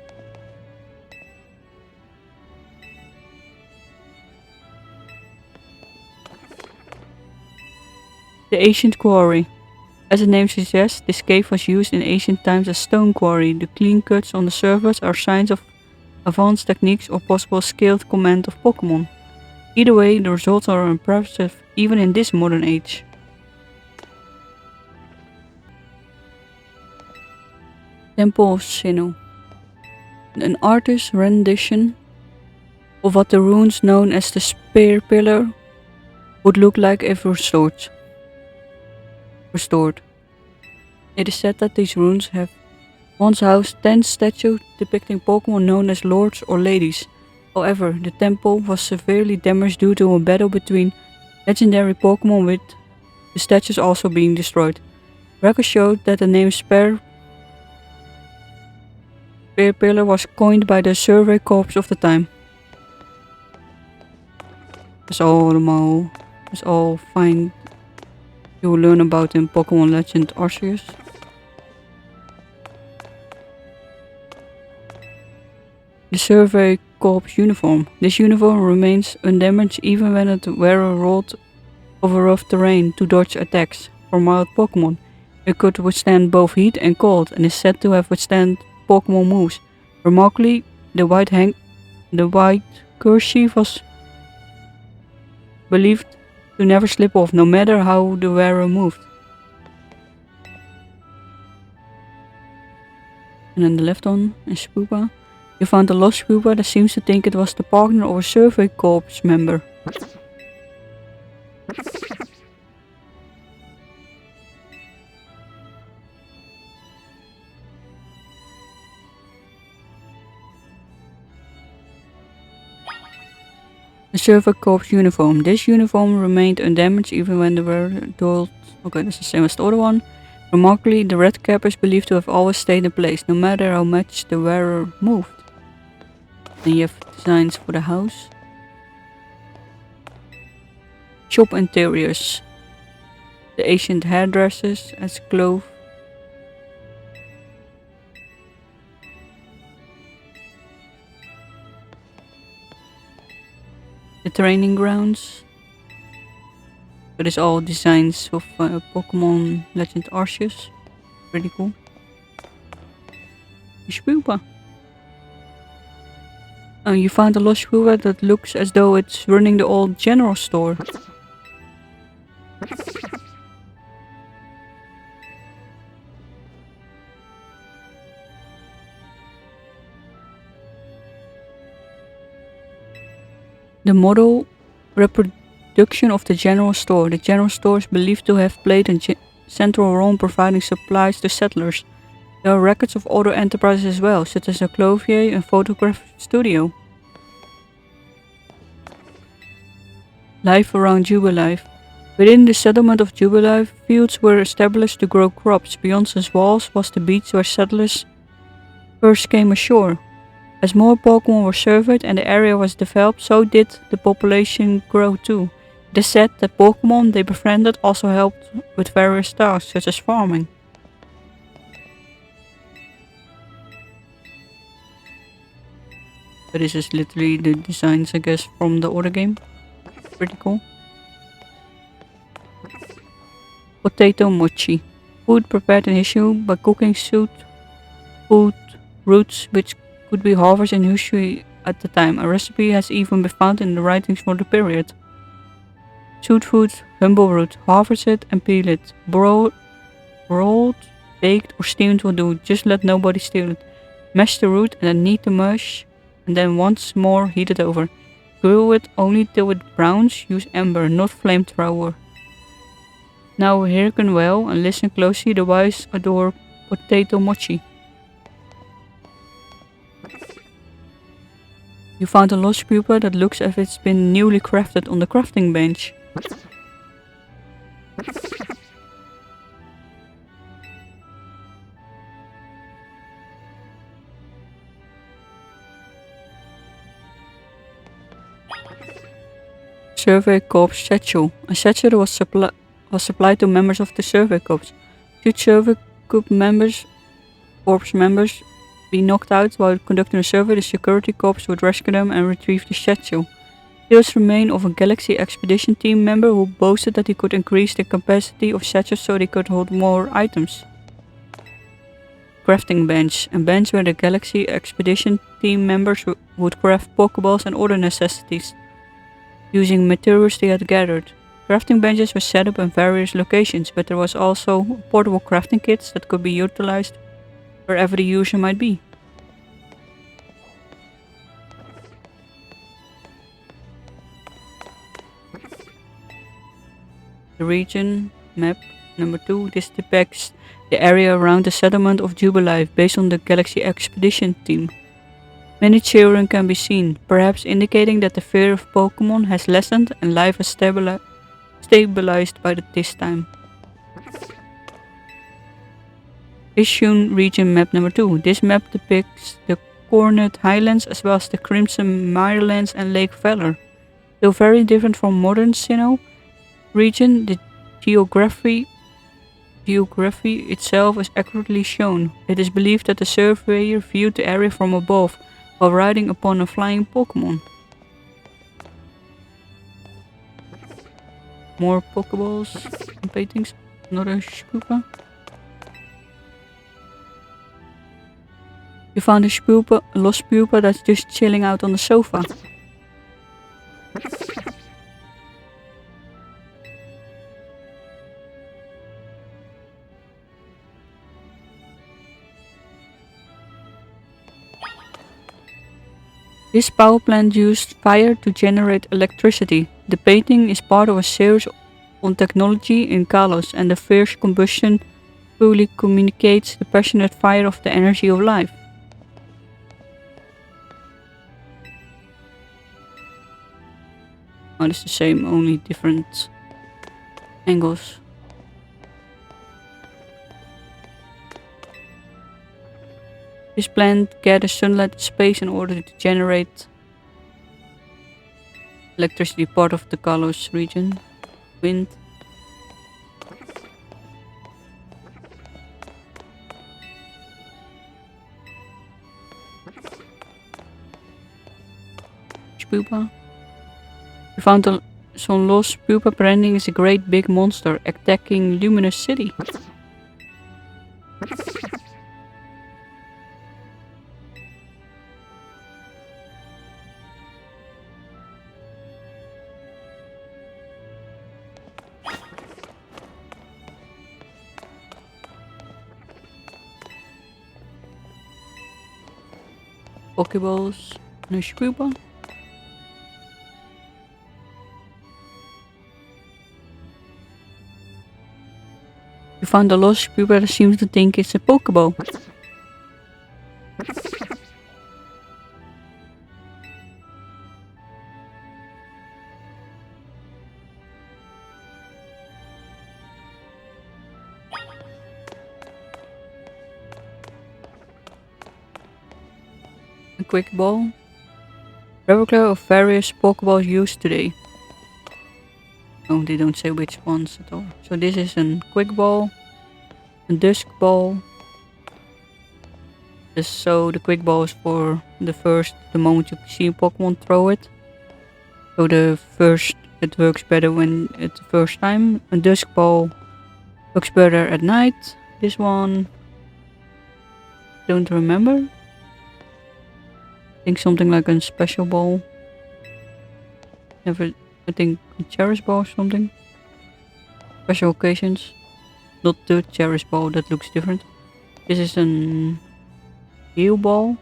The Ancient Quarry. As the name suggests, this cave was used in ancient times as stone quarry. The clean cuts on the surface are signs of advanced techniques or possible skilled command of Pokemon. Either way, the results are impressive even in this modern age. Temple of Sinnoh. An artist's rendition of what the runes known as the Spear Pillar would look like if restored. It is said that these runes have once housed 10 statues depicting Pokemon known as lords or ladies. However, the temple was severely damaged due to a battle between legendary Pokemon, with the statues also being destroyed. Records showed that the name Spear Pillar was coined by the Survey Corps of the time. That's all fine. You will learn about in Pokemon Legend Arceus. The Survey Corps uniform. This uniform remains undamaged even when it wearer rolled over rough terrain to dodge attacks from wild Pokemon. It could withstand both heat and cold and is said to have withstand Pokemon moves. Remarkably, the white kerchief was believed to never slip off, no matter how the wearer moved. And then the left one is spewpa. You found a lost spewpa that seems to think it was the partner of a Survey Corps member. The Survey Corps uniform. This uniform remained undamaged even when the wearer told... Okay, that's the same as the other one. Remarkably, the red cap is believed to have always stayed in place, no matter how much the wearer moved. Then you have designs for the house. Shop interiors. The ancient hairdressers as clothes. The training grounds. It is all designs of Pokemon Legend Arceus. Pretty cool. Spewpa. You found a lost Spewpa that looks as though it's running the old general store. The model reproduction of the general store. The general store is believed to have played a central role in providing supplies to settlers. There are records of other enterprises as well, such as a clothier and photograph studio. Life around Jubilife. Within the settlement of Jubilee, fields were established to grow crops. Beyond these walls was the beach where settlers first came ashore. As more Pokemon were surveyed and the area was developed, so did the population grow too. It is said that Pokemon they befriended also helped with various tasks, such as farming. But this is literally the designs, I guess, from the other game. Pretty cool. Potato mochi. Food prepared in Hishu by cooking food roots which could be harvested in Hishu at the time. A recipe has even been found in the writings for the period. Shoot food, humble root, harvest it and peel it. Broiled, baked or steamed will do, just let nobody steal it. Mash the root and then knead the mush and then once more heat it over. Grill it only till it browns, use ember, not flamethrower. Now hearken well and listen closely, the wise adore potato mochi. You found a lost spewpa that looks as if it's been newly crafted on the crafting bench. Survey Corps satchel. A satchel was supplied to members of the Survey Corps. Should Survey Corps members be knocked out while conducting a survey, the security corps would rescue them and retrieve the satchel. Tales remain of a Galaxy Expedition team member who boasted that he could increase the capacity of satchels so they could hold more items. Crafting bench. A bench where the Galaxy Expedition team members would craft Pokeballs and other necessities using materials they had gathered. Crafting benches were set up in various locations, but there was also portable crafting kits that could be utilized wherever the user might be. The region map number 2. This depicts the area around the settlement of Jubilee based on the Galaxy Expedition team. Many children can be seen, perhaps indicating that the fear of Pokemon has lessened and life has stabilized by this time. Ishun region map number 2. This map depicts the Cornet Highlands as well as the Crimson Mirelands and Lake Valor. Though very different from modern Sinnoh region, the geography itself is accurately shown. It is believed that the surveyor viewed the area from above while riding upon a flying Pokemon. More Pokeballs and paintings. Another spewpa. You found a lost spewpa that's just chilling out on the sofa. This power plant used fire to generate electricity. The painting is part of a series on technology in Kalos, and the fierce combustion fully communicates the passionate fire of the energy of life. Oh, it's the same, only different angles. This plant gathers sunlight in space in order to generate electricity, part of the Kalos region. Wind. Spewpa. We found some lost spewpa branding is a great big monster attacking Luminous City. Pokeballs and a spewpa. You found a lost spewpa that seems to think it's a Pokeball. A quick ball. Replica of various Pokeballs used today. Oh, they don't say which ones at all. So this is a quick ball, a dusk ball. So the quick ball is for the moment you see a Pokemon, throw it. So it works better when it's the first time. A dusk ball works better at night. This one, don't remember. I think something like a special ball. I think a cherish ball or something. Special occasions. Not the cherish ball, that looks different. This is an heal ball.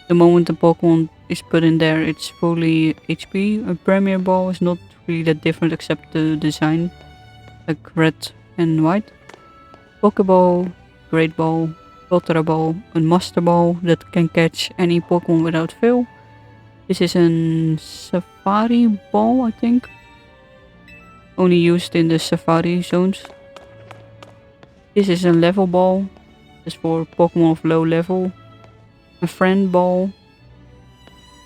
The moment the Pokemon is put in there, it's fully HP. A premier ball is not really that different except the design. Like red and white. Pokeball, Great Ball, Ultra Ball, a Master Ball that can catch any Pokemon without fail. This is a Safari Ball, I think. Only used in the Safari zones. This is a Level Ball. It's for Pokemon of low level. A Friend Ball.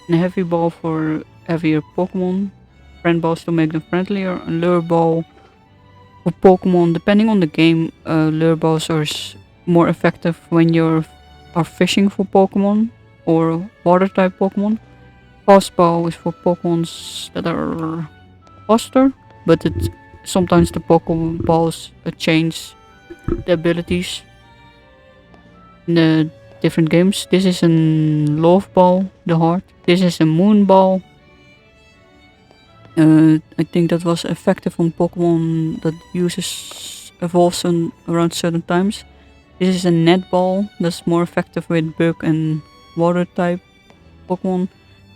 And a Heavy Ball for heavier Pokemon. Friend Balls to make them friendlier. A Lure Ball for Pokemon. Depending on the game, Lure Balls are more effective when you are fishing for Pokemon or water type Pokemon. Fast Ball is for Pokemons that are faster, but sometimes the Pokemon balls change the abilities in the different games. This is a Love Ball, the heart. This is a Moon Ball. I think that was effective on Pokemon that evolves around certain times. This is a Net Ball that's more effective with bug and water type Pokemon.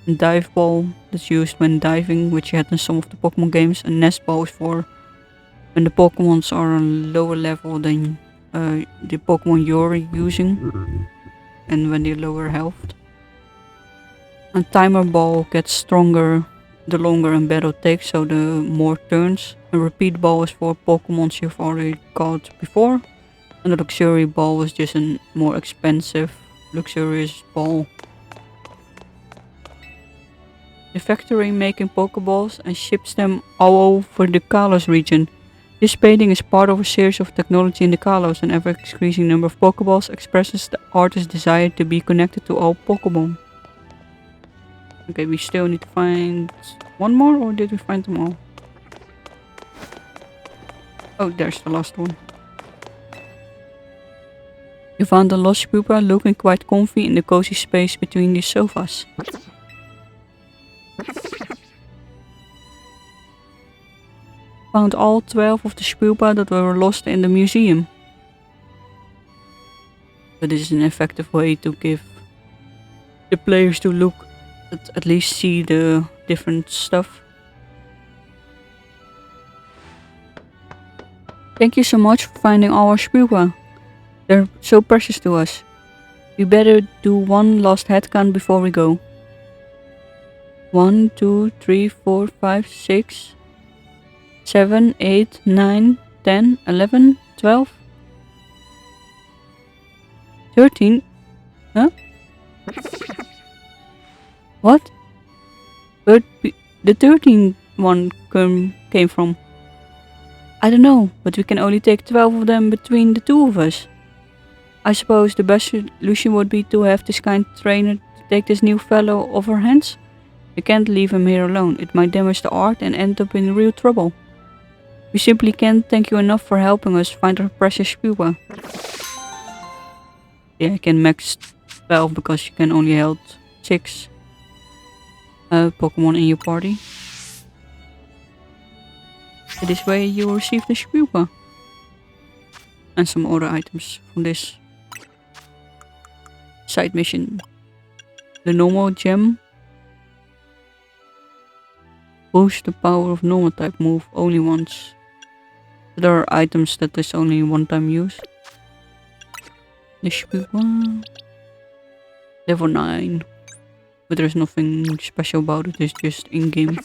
And Dive Ball that's used when diving, which you had in some of the Pokemon games. And Nest Ball is for when the Pokemons are on lower level than the Pokemon you're using, and when they're lower health. A Timer Ball gets stronger the longer a battle takes, so the more turns. A Repeat Ball is for Pokemons you've already caught before. And the Luxury Ball is just a more expensive, luxurious ball. The factory making Pokeballs and ships them all over the Kalos region. This painting is part of a series of technology in the Kalos. An ever-increasing number of Pokeballs expresses the artist's desire to be connected to all Pokemon. Okay, we still need to find one more, or did we find them all? Oh, there's the last one. You found a lost spewpa looking quite comfy in the cozy space between the sofas. Found all 12 of the spewpa that were lost in the museum. But this is an effective way to give the players to look at least see the different stuff. Thank you so much for finding all our spewpa. They're so precious to us. We better do one last head count before we go. 1, 2, 3, 4, 5, 6, 7, 8, 9, 10, 11, 12, 13. Huh? What? Where the 13th one came from? I don't know, but we can only take 12 of them between the two of us. I suppose the best solution would be to have this kind trainer to take this new fellow off our hands. We can't leave him here alone. It might damage the art and end up in real trouble. We simply can't thank you enough for helping us find our precious spewpa. Yeah, I can max 12 because you can only hold 6 Pokemon in your party. This way you will receive the spewpa. And some other items from this side mission. The normal gem. Boost the power of normal type move only once. There are items that is only one time use. The spewpa. Level 9. But there's nothing special about it, it's just in-game.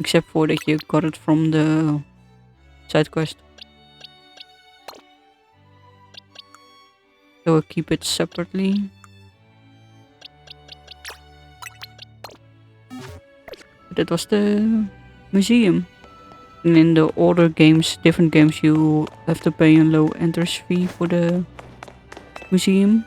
Except for that you got it from the side quest. So we'll keep it separately. That was the museum. And in the older games, different games, you have to pay a low entrance fee for the museum.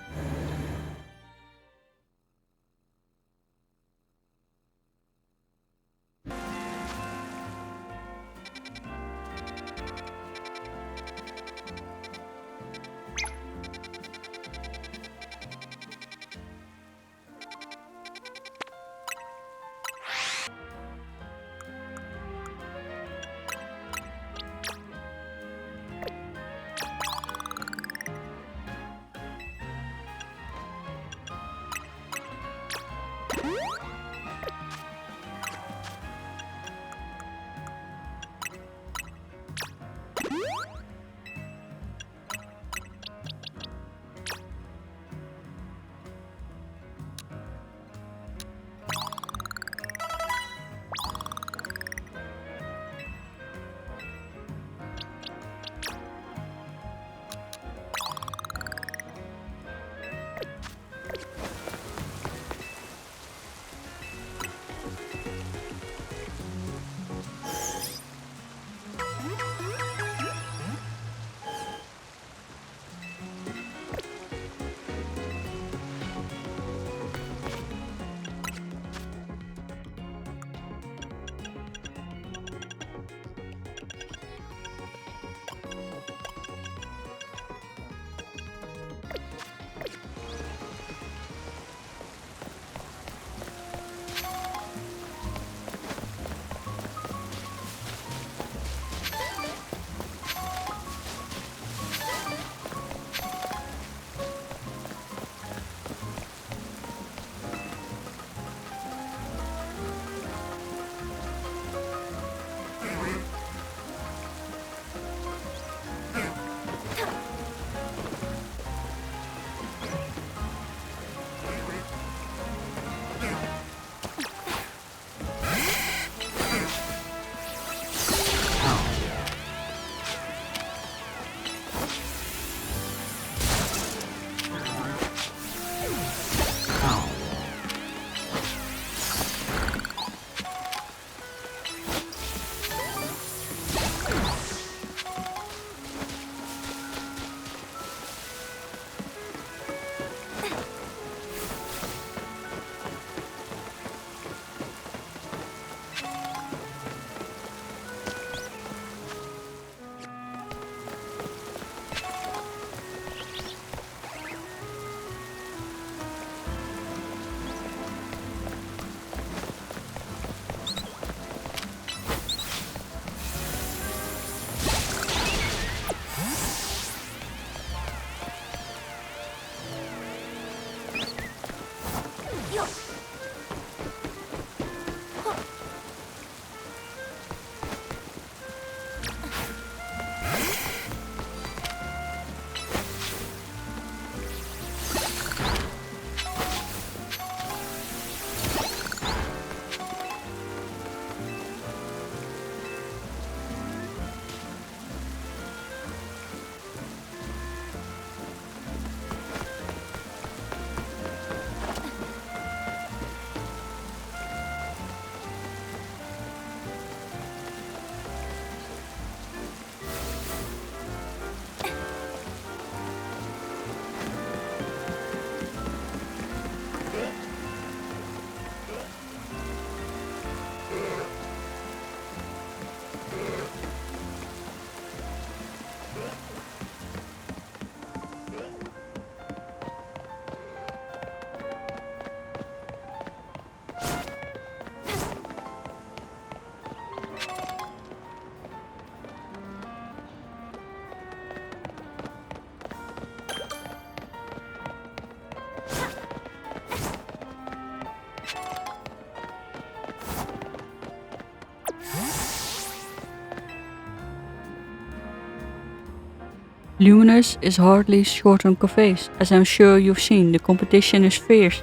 Luminous is hardly short on cafes. As I'm sure you've seen, the competition is fierce.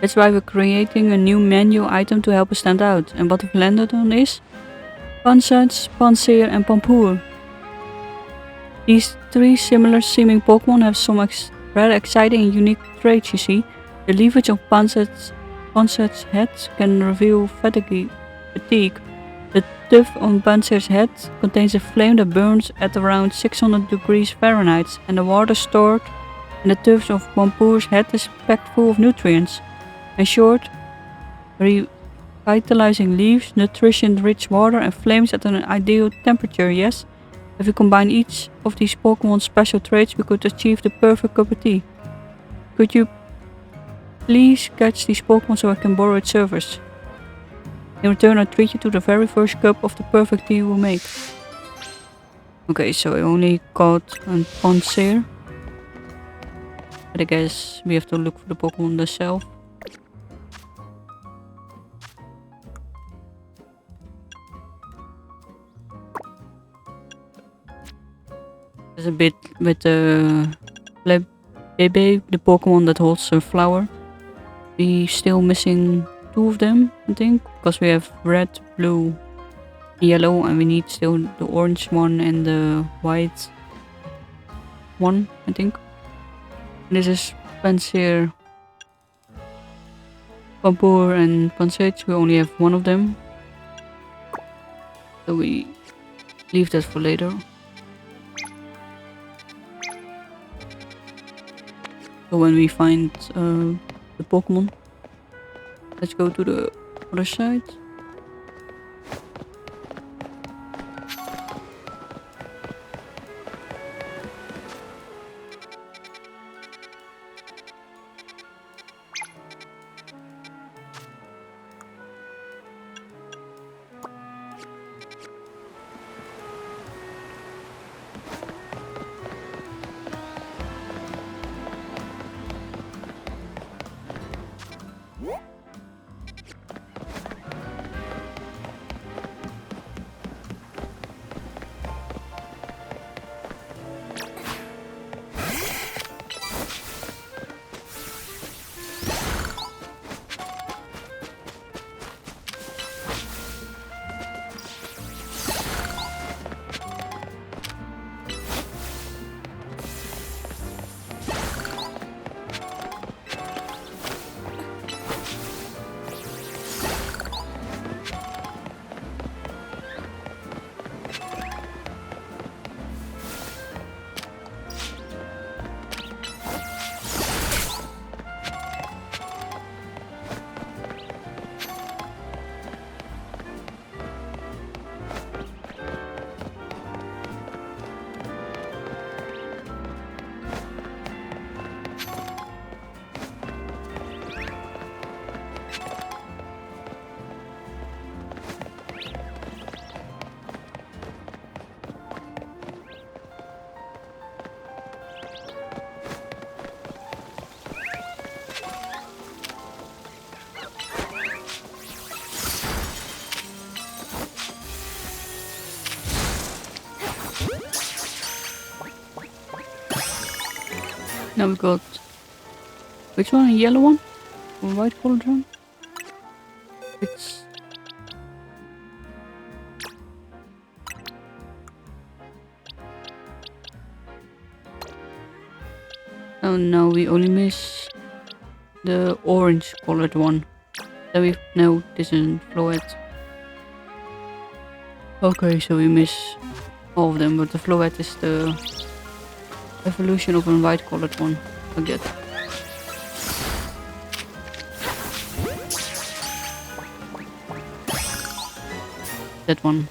That's why we're creating a new menu item to help us stand out. And what we've landed on is Pansage, Pansear and Pampour. These three similar seeming Pokemon have some rather exciting and unique traits, you see. The leafage of Pansat's head can reveal fatigue. The tuft on Pansat's head contains a flame that burns at around 600 degrees Fahrenheit, and the water stored in the tufts of Wampoor's head is packed full of nutrients. In short, revitalizing leaves, nutrition-rich water, and flames at an ideal temperature, yes? If we combine each of these Pokemon's special traits, we could achieve the perfect cup of tea. Could you please catch these Pokemon so I can borrow its service? In return, I treat you to the very first cup of the perfect tea we'll make. Okay, so I only caught a Pansear. But I guess we have to look for the Pokemon themselves. There's a bit with the Bebe, the Pokemon that holds a flower. We're still missing 2 of them, I think, because we have red, blue, yellow, and we need still the orange one and the white one, I think. This is Pansear, Pampoor, and Pansage. We only have 1 of them, so we leave that for later. So when we find the Pokemon, let's go to the other side. Now we got which one? A yellow one? Or a white colored one? It's oh no, we only miss the orange colored one. Then we no, this isn't Floette. Okay, so we miss all of them, but the Floette is the evolution of a white colored one. Forget. That one.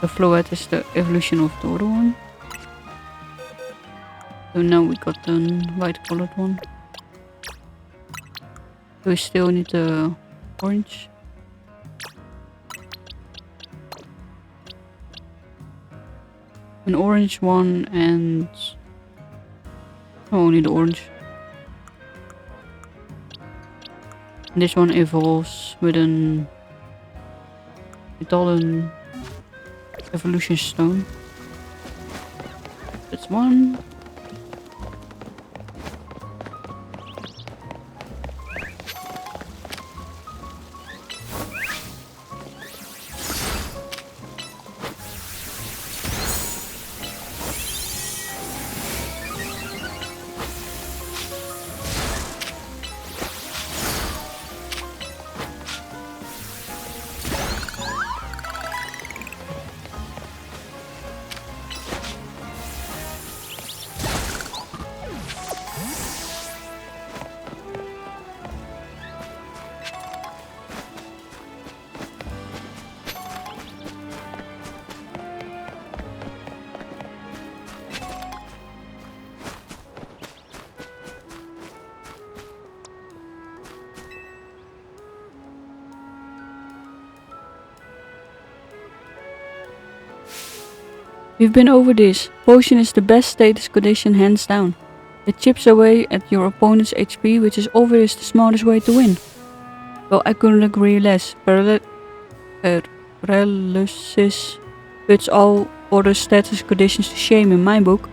The Floette is the evolution of the other one. So now we got the white colored one. So we still need the orange. An orange one and only the orange. And this one evolves with an Metallic evolution stone. That's one. We've been over this. Potion is the best status condition hands down. It chips away at your opponent's HP, which is always the smartest way to win. Well, I couldn't agree less. Paralysis puts all other status conditions to shame in my book.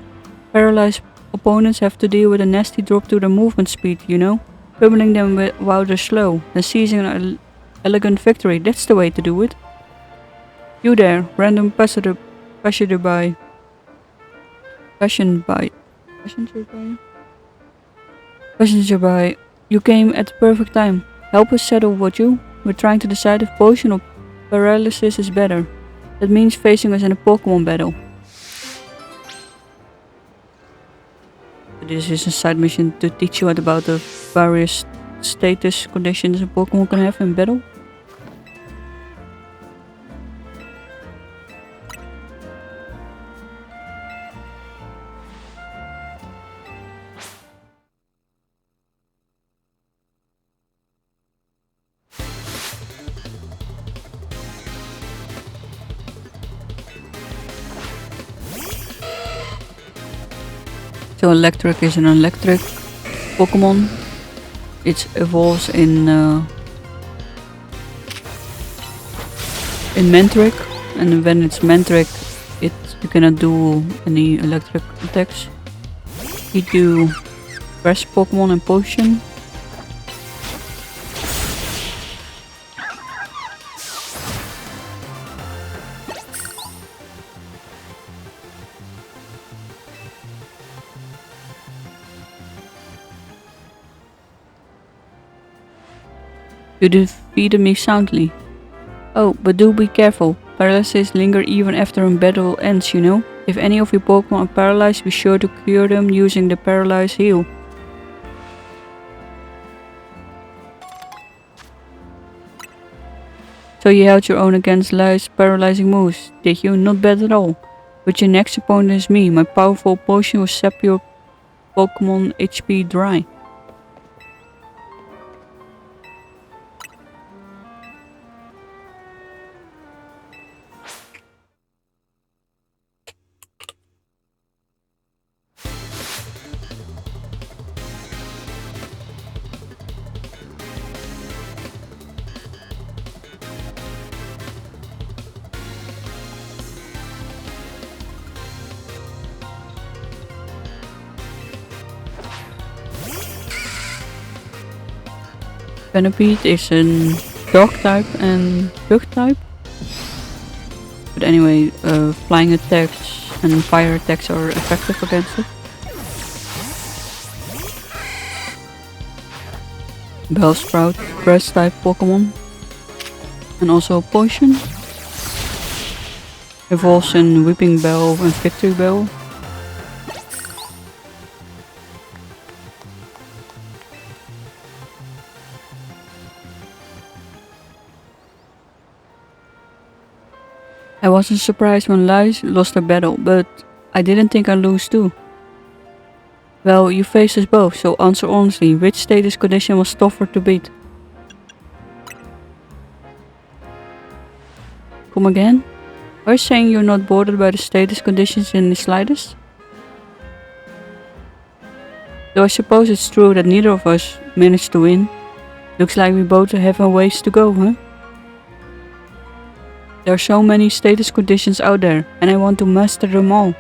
Paralyzed opponents have to deal with a nasty drop to their movement speed, you know? Pummeling them while they're slow, then seizing an elegant victory. That's the way to do it. You there, random passerby. Passerby. You came at the perfect time. Help us settle, would you? We're trying to decide if potion or paralysis is better. That means facing us in a Pokemon battle. This is a side mission to teach you about the various status conditions a Pokemon can have in battle. So electric is an electric Pokemon. It evolves in Mantric, and when it's Mantric, you cannot do any electric attacks. You do Grass Pokemon and Potion. You defeated me soundly. Oh, but do be careful. Paralysis linger even after a battle ends, you know? If any of your Pokemon are paralyzed, be sure to cure them using the Paralyze Heal. So you held your own against Li's paralyzing moves, did you? Not bad at all. But your next opponent is me. My powerful potion will sap your Pokemon HP dry. Venipede is a dog type and bug type. But anyway, flying attacks and fire attacks are effective against it. Bellsprout, grass type Pokemon. And also Potion. Evolves in Whipping Bell and Victory Bell. I wasn't surprised when Li lost her battle, but I didn't think I'd lose too. Well, you faced us both, so answer honestly, which status condition was tougher to beat? Come again? Are you saying you're not bothered by the status conditions in the slightest? Though I suppose it's true that neither of us managed to win. Looks like we both have a ways to go, huh? There are so many status conditions out there, and I want to master them all.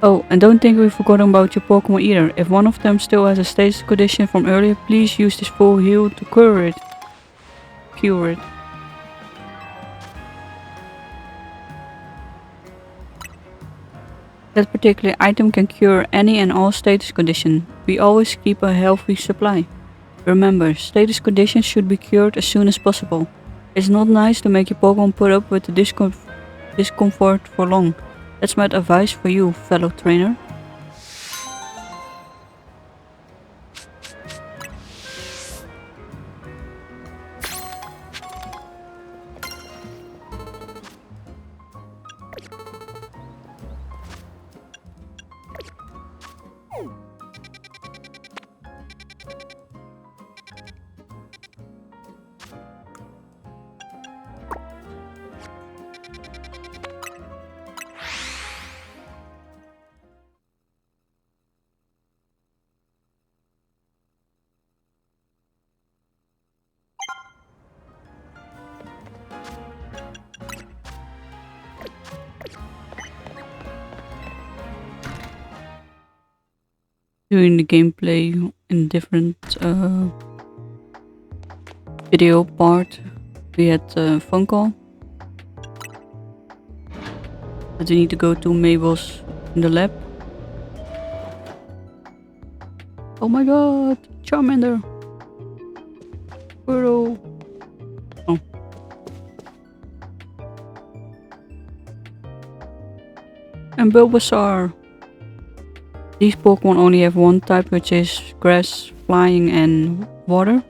Oh, and don't think we've forgotten about your Pokemon either. If one of them still has a status condition from earlier, please use this full heal to cure it. That particular item can cure any and all status condition. We always keep a healthy supply. Remember, status conditions should be cured as soon as possible. It's not nice to make your Pokemon put up with the discomfort for long. That's my advice for you, fellow trainer. doing the gameplay in different video part. We had a phone call. But we need to go to Mabel's in the lab. Oh my god! Charmander! Squirtle! Oh. And bulbasaur! These Pokemon only have one type, which is grass, flying and water.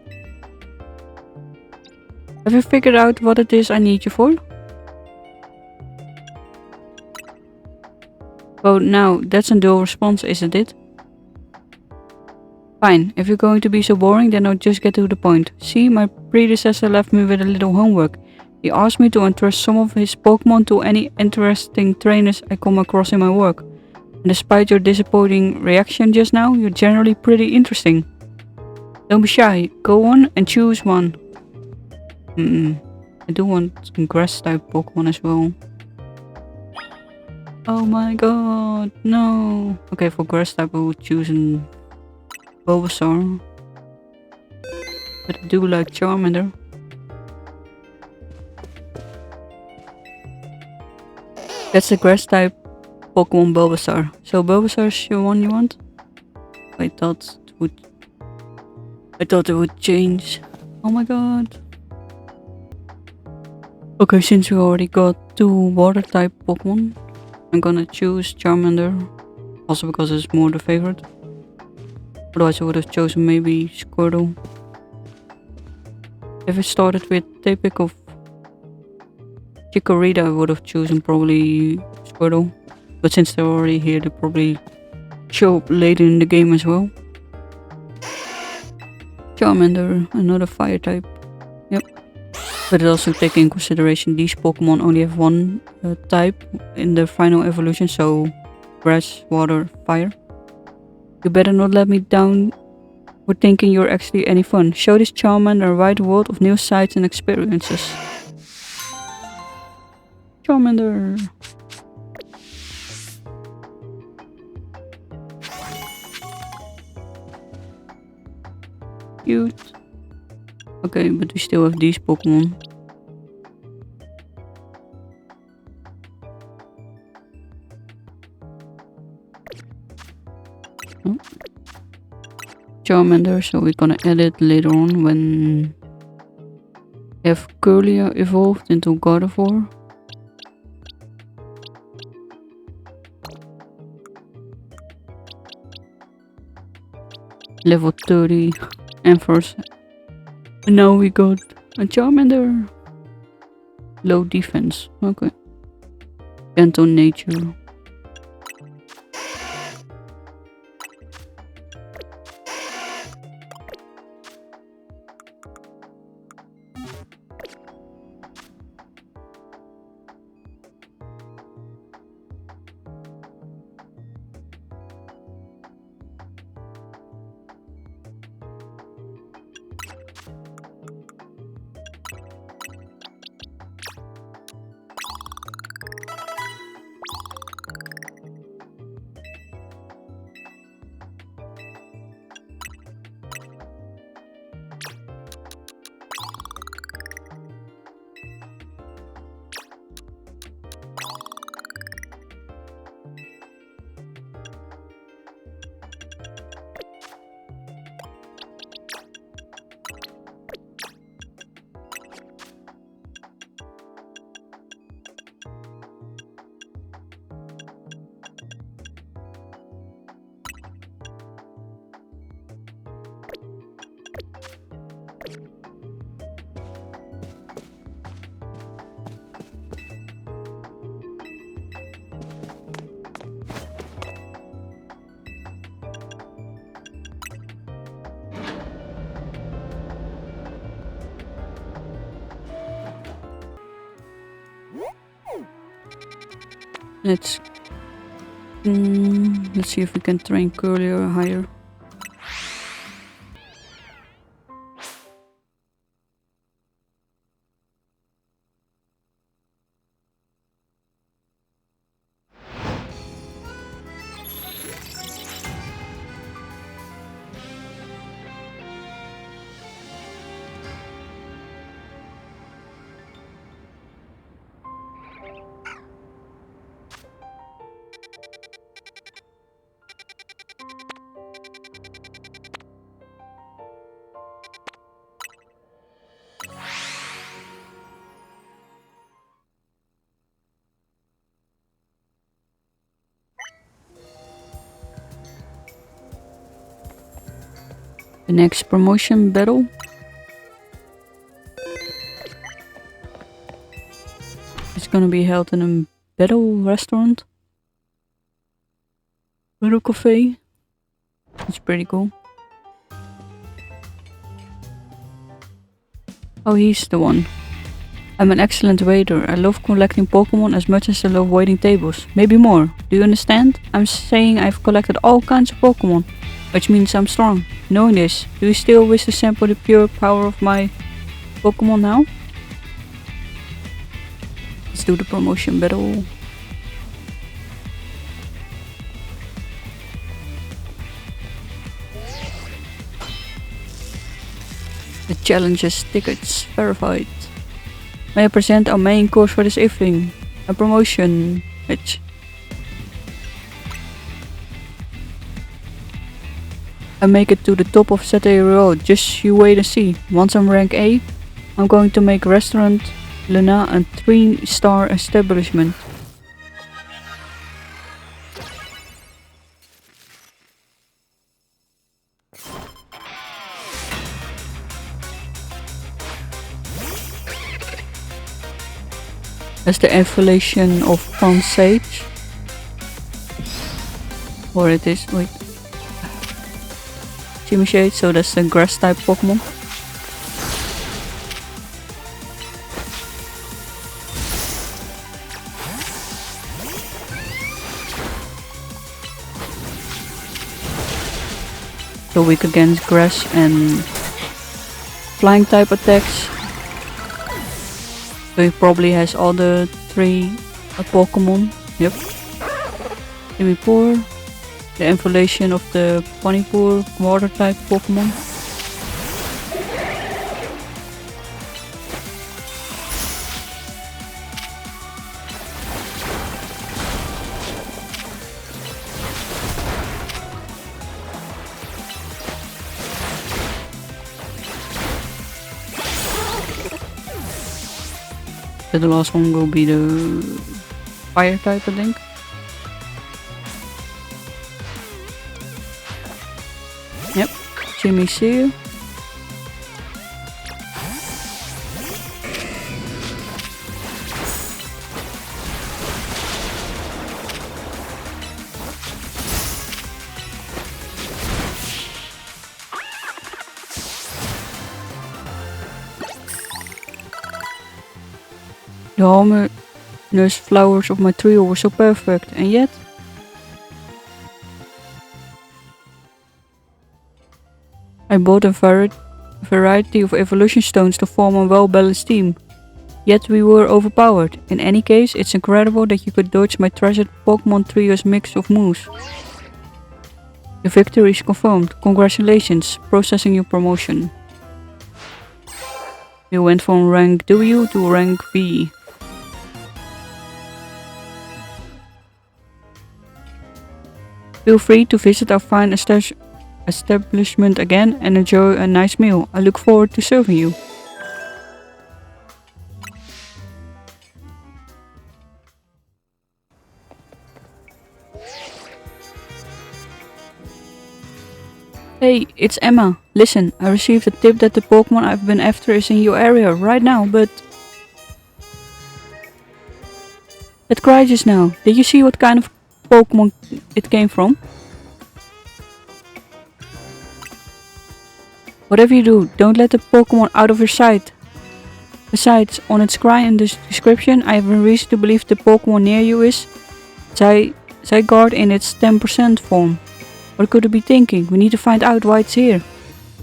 Have you figured out what it is I need you for? Oh, now that's a dull response, isn't it? Fine, if you're going to be so boring, then I'll just get to the point. See, my predecessor left me with a little homework. He asked me to entrust some of his Pokemon to any interesting trainers I come across in my work. And despite your disappointing reaction just now, you're generally pretty interesting. Don't be shy, go on and choose one. I do want some grass type Pokemon as well. Oh my god, no. Okay, for grass type I would choose an Bulbasaur. But I do like Charmander. That's the grass type Pokemon Bulbasaur. So Bulbasaur is the one you want? I thought it would change. Oh my god. Okay, since we already got 2 water type Pokemon, I'm gonna choose Charmander. Also because it's more the favorite. Otherwise I would have chosen maybe Squirtle. If it started with typical Chikorita, I would have chosen probably Squirtle. But since they're already here, they'll probably show up later in the game as well. Charmander, another fire type. Yep. But it also take in consideration these Pokemon only have one type in the final evolution, so grass, water, fire. You better not let me down for thinking you're actually any fun. Show this Charmander a wide world of new sights and experiences. Charmander! Cute. Okay, but we still have these Pokemon. Oh. Charmander, so we're gonna add it later on when we have Curlia evolved into Gardevoir. Level 30 and first. And now we got a Charmander. Low defense. Okay. Gentle nature. Let's see if we can train Curlia higher. The next promotion battle. It's gonna be held in a battle restaurant. Battle cafe. It's pretty cool. Oh, he's the one. I'm an excellent waiter. I love collecting Pokemon as much as I love waiting tables. Maybe more. Do you understand? I'm saying I've collected all kinds of Pokemon, which means I'm strong. Knowing this, do you still wish to sample the pure power of my Pokemon now? Let's do the promotion battle. The challenges tickets verified. May I present our main course for this evening? A promotion match. I make it to the top of Saturday Road, just you wait and see. Once I'm rank A, I'm going to make restaurant Luna a 3-star establishment. That's the evolution of Sage. Or it is, wait. Shade, so that's the grass type Pokemon. So weak against grass and flying type attacks. So he probably has all the 3 Pokemon. Yep. Imipore. The evolution of the Panipur water type Pokemon. The last one will be the fire type, I think. Yep, Jimmy Seal. The harmonious flowers of my trio were so perfect, and yet I bought a variety of evolution stones to form a well-balanced team. Yet we were overpowered. In any case, it's incredible that you could dodge my treasured Pokemon trio's mix of moves. The victory is confirmed. Congratulations, processing your promotion. You went from rank W to rank V. Feel free to visit our fine establishment again and enjoy a nice meal. I look forward to serving you. Hey, it's Emma. Listen, I received a tip that the Pokemon I've been after is in your area right now, but it cried just now. Did you see what kind of Pokemon it came from? Whatever you do, don't let the Pokemon out of your sight. Besides, on its cry in the description, I have a reason to believe the Pokemon near you is Zygarde in its 10% form. What could it be thinking? We need to find out why it's here.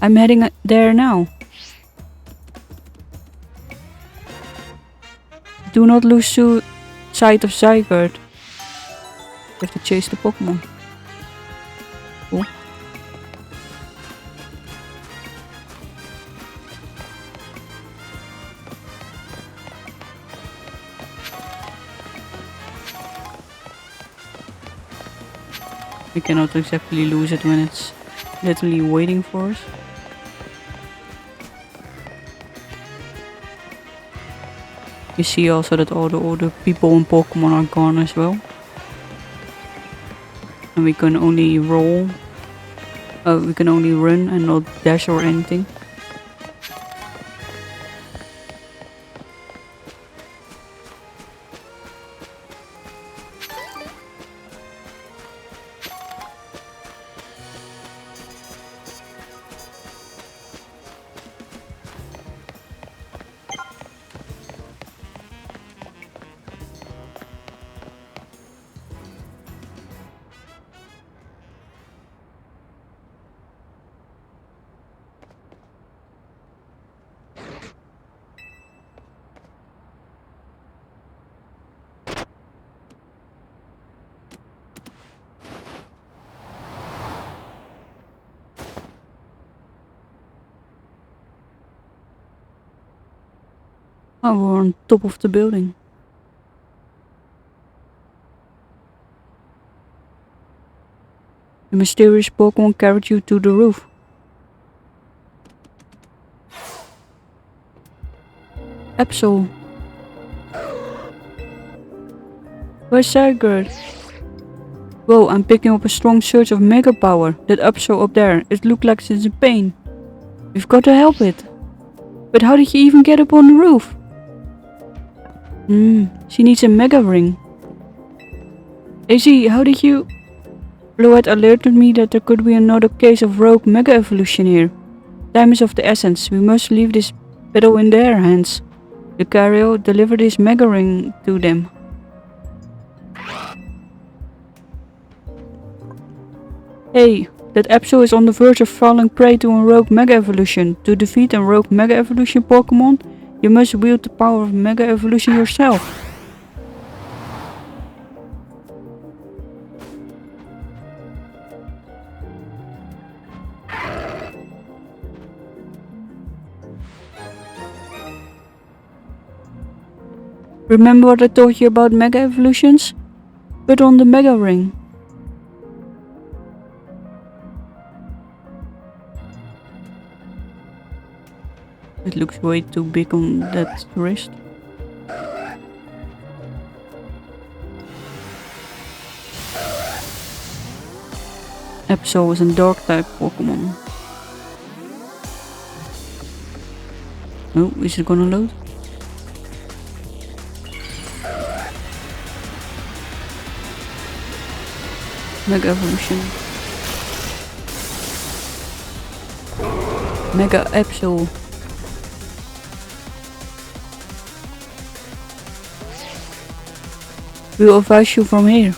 I'm heading there now. Do not lose sight of Zygarde. You have to chase the Pokemon. Cool. We cannot exactly lose it when it's literally waiting for us. You see also that all the people in Pokemon are gone as well. And we can only roll Oh, we can only run and not dash or anything. Oh, we're on top of the building. The mysterious Pokemon carried you to the roof. Absol. Where's Zygarde? Whoa, I'm picking up a strong surge of mega power. That Absol up there, it looks like it's in pain. We've got to help it. But how did you even get up on the roof? She needs a mega ring. AZ, how did you... Bloet alerted me that there could be another case of rogue mega evolution here. Time is of the essence. We must leave this battle in their hands. Lucario, deliver this mega ring to them. Hey, that Absol is on the verge of falling prey to a rogue mega evolution. To defeat a rogue mega evolution Pokemon, you must wield the power of mega evolution yourself. Remember what I told you about mega evolutions? Put on the mega ring. It looks way too big on that wrist. Absol is a dark type Pokemon. Oh, is it gonna load? Mega evolution. Mega Absol. We will advise you from here.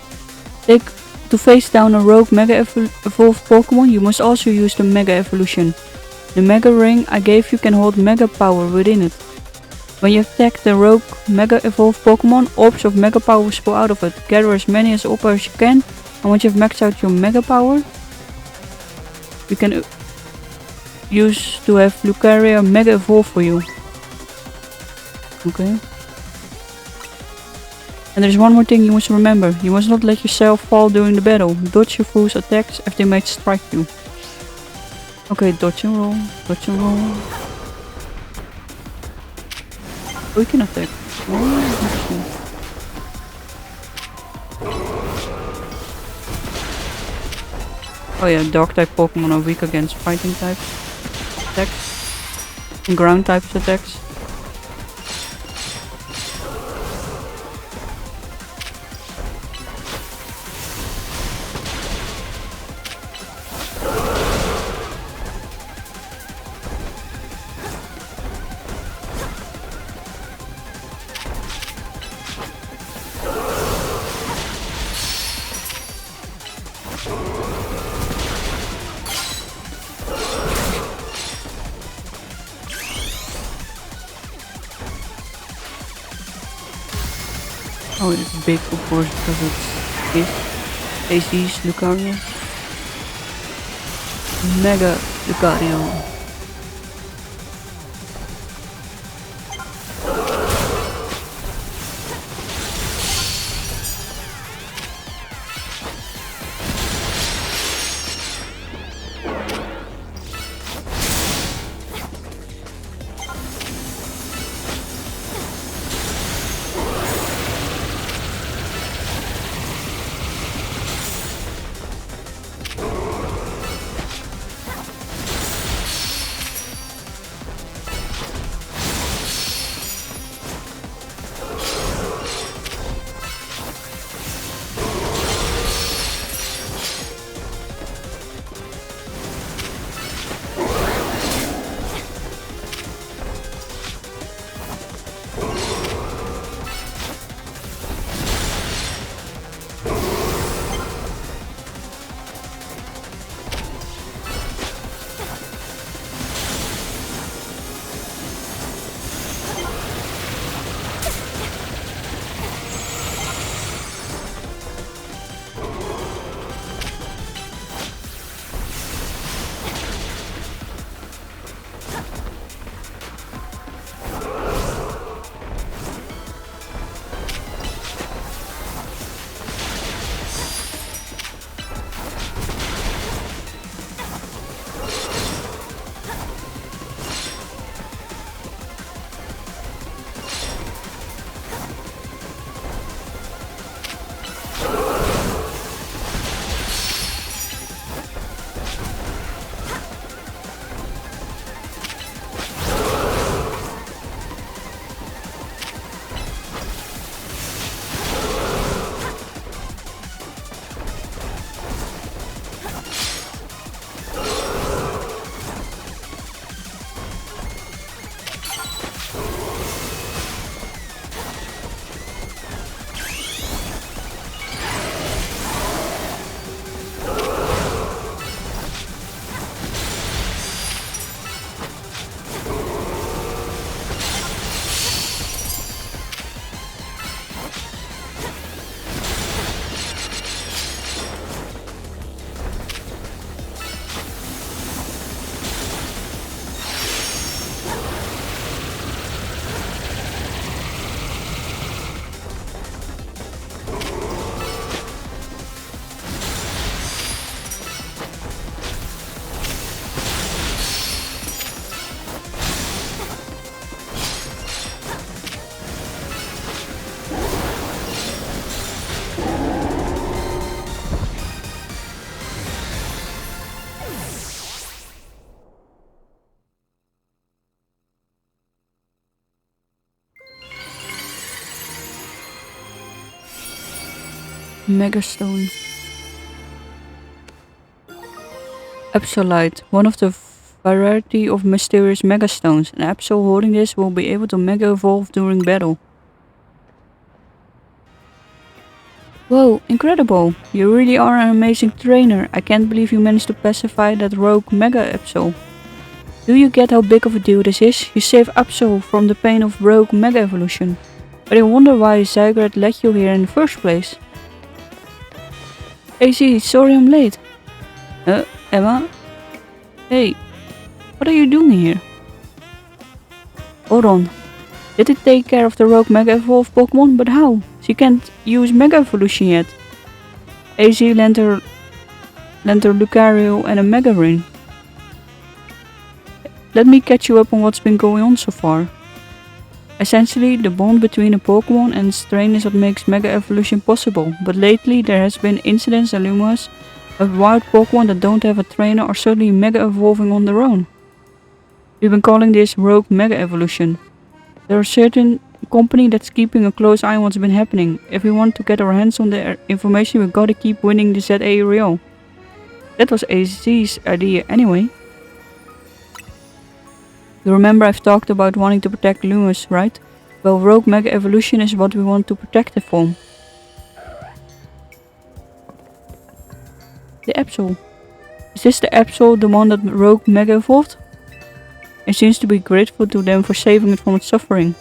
To face down a rogue mega evolved Pokemon, you must also use the mega evolution. The mega ring I gave you can hold mega power within it. When you attack the rogue mega evolved Pokemon, orbs of mega power will spill out of it. Gather as many as orbs as you can, and once you've maxed out your mega power, you can use to have Lucario mega evolve for you. Okay. And there's one more thing you must remember. You must not let yourself fall during the battle. Dodge your foes' attacks if they might strike you. Okay, dodge and roll. Dodge and roll. We can attack. Oh yeah, dark type Pokemon are weak against fighting type attacks. And ground type attacks. Oh, it's big, of course, because it's AC's Lucario. Mega Lucario. Megastone. Absolite, one of the variety of mysterious megastones. An Absol holding this will be able to mega evolve during battle. Whoa, incredible! You really are an amazing trainer. I can't believe you managed to pacify that rogue Mega Absol. Do you get how big of a deal this is? You saved Absol from the pain of rogue Mega Evolution. But I wonder why Zygarde let you here in the first place. AC, sorry I'm late. Emma? Hey, what are you doing here? Hold on. Did it take care of the rogue Mega Evolved Pokemon? But how? She can't use Mega Evolution yet. AZ lent her Lucario and a Mega Ring. Let me catch you up on what's been going on so far. Essentially, the bond between a Pokemon and its trainer is what makes Mega Evolution possible, but lately there has been incidents and rumors of wild Pokemon that don't have a trainer or suddenly Mega Evolving on their own. We've been calling this Rogue Mega Evolution. There are certain company that's keeping a close eye on what's been happening. If we want to get our hands on the information, we gotta keep winning the ZA Rio. That was AZ's idea anyway. You remember I've talked about wanting to protect lumiose, right? Well, Rogue Mega Evolution is what we want to protect it from. The Absol. Is this the Absol, the one that Rogue Mega evolved? It seems to be grateful to them for saving it from its suffering.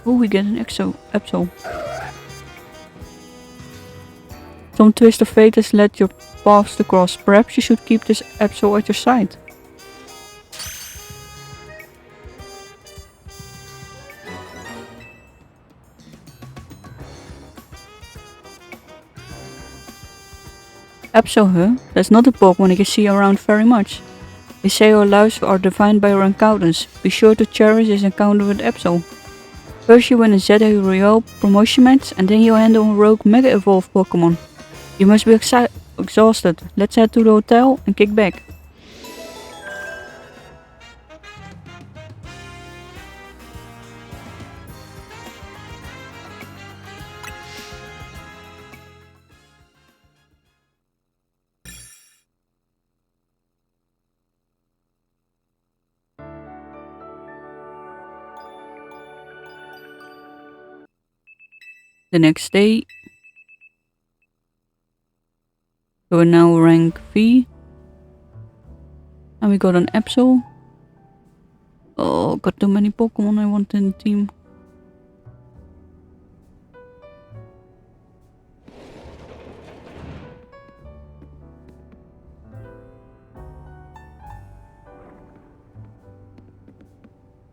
Oh, we get an Absol. Some twist of fate has led your paths to cross. Perhaps you should keep this Absol at your side. Absol, huh? That's not a Pokemon you can see around very much. They say your lives are defined by your encounters. Be sure to cherish this encounter with Absol. First you win a ZA Royale promotion match and then you handle a rogue Mega Evolved Pokemon. You must be exhausted. Let's head to the hotel and kick back. The next day, we're now rank V. And we got an Absol. Oh, got too many Pokemon I want in the team.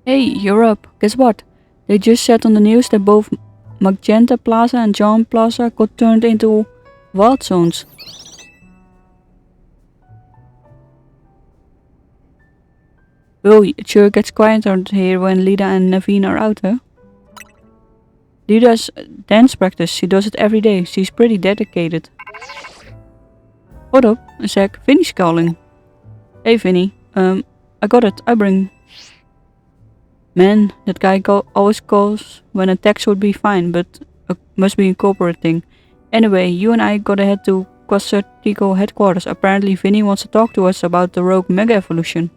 Hey, you're up. Guess what? They just said on the news that both Magenta Plaza and John Plaza got turned into wild zones. Oh, it sure gets quieter here when Lida and Naveen are out, huh? Lida's dance practice, she does it every day. She's pretty dedicated. Hold up a sec, Vinny's calling. Hey Vinny, I got it, I bring. Man, that guy always calls when a text would be fine, but must be a corporate thing. Anyway, you and I gotta head to Quasartico headquarters. Apparently Vinny wants to talk to us about the rogue Mega Evolution.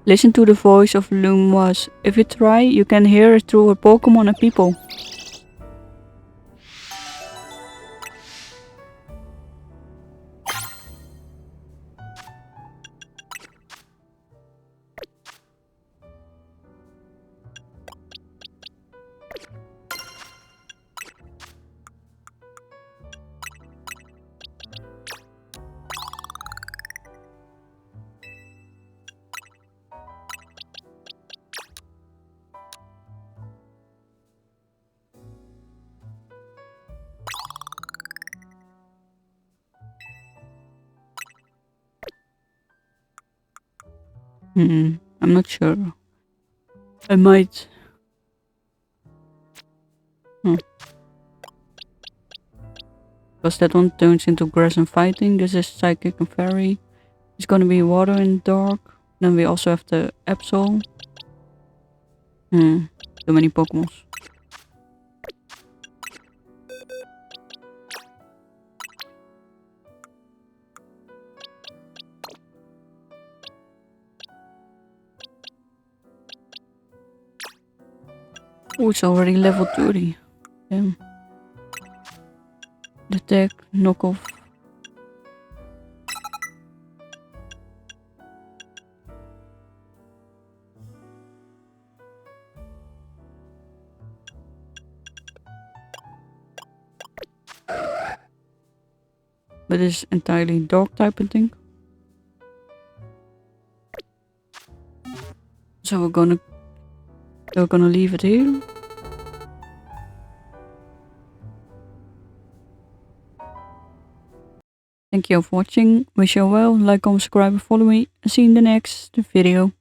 Listen to the voice of lumiose. If you try, you can hear it through her Pokemon and people. I'm not sure. I might. Because that one turns into grass and fighting. This is psychic and fairy. It's gonna be water and dark. Then we also have the Absol. Too many Pokemons. Oh, it's already level 30. Damn. The tech, knockoff. But it's entirely dog type, I think. So we're gonna leave it here. Thank you for watching. Wish you well. Like, comment, subscribe, and follow me. And see you in the next video.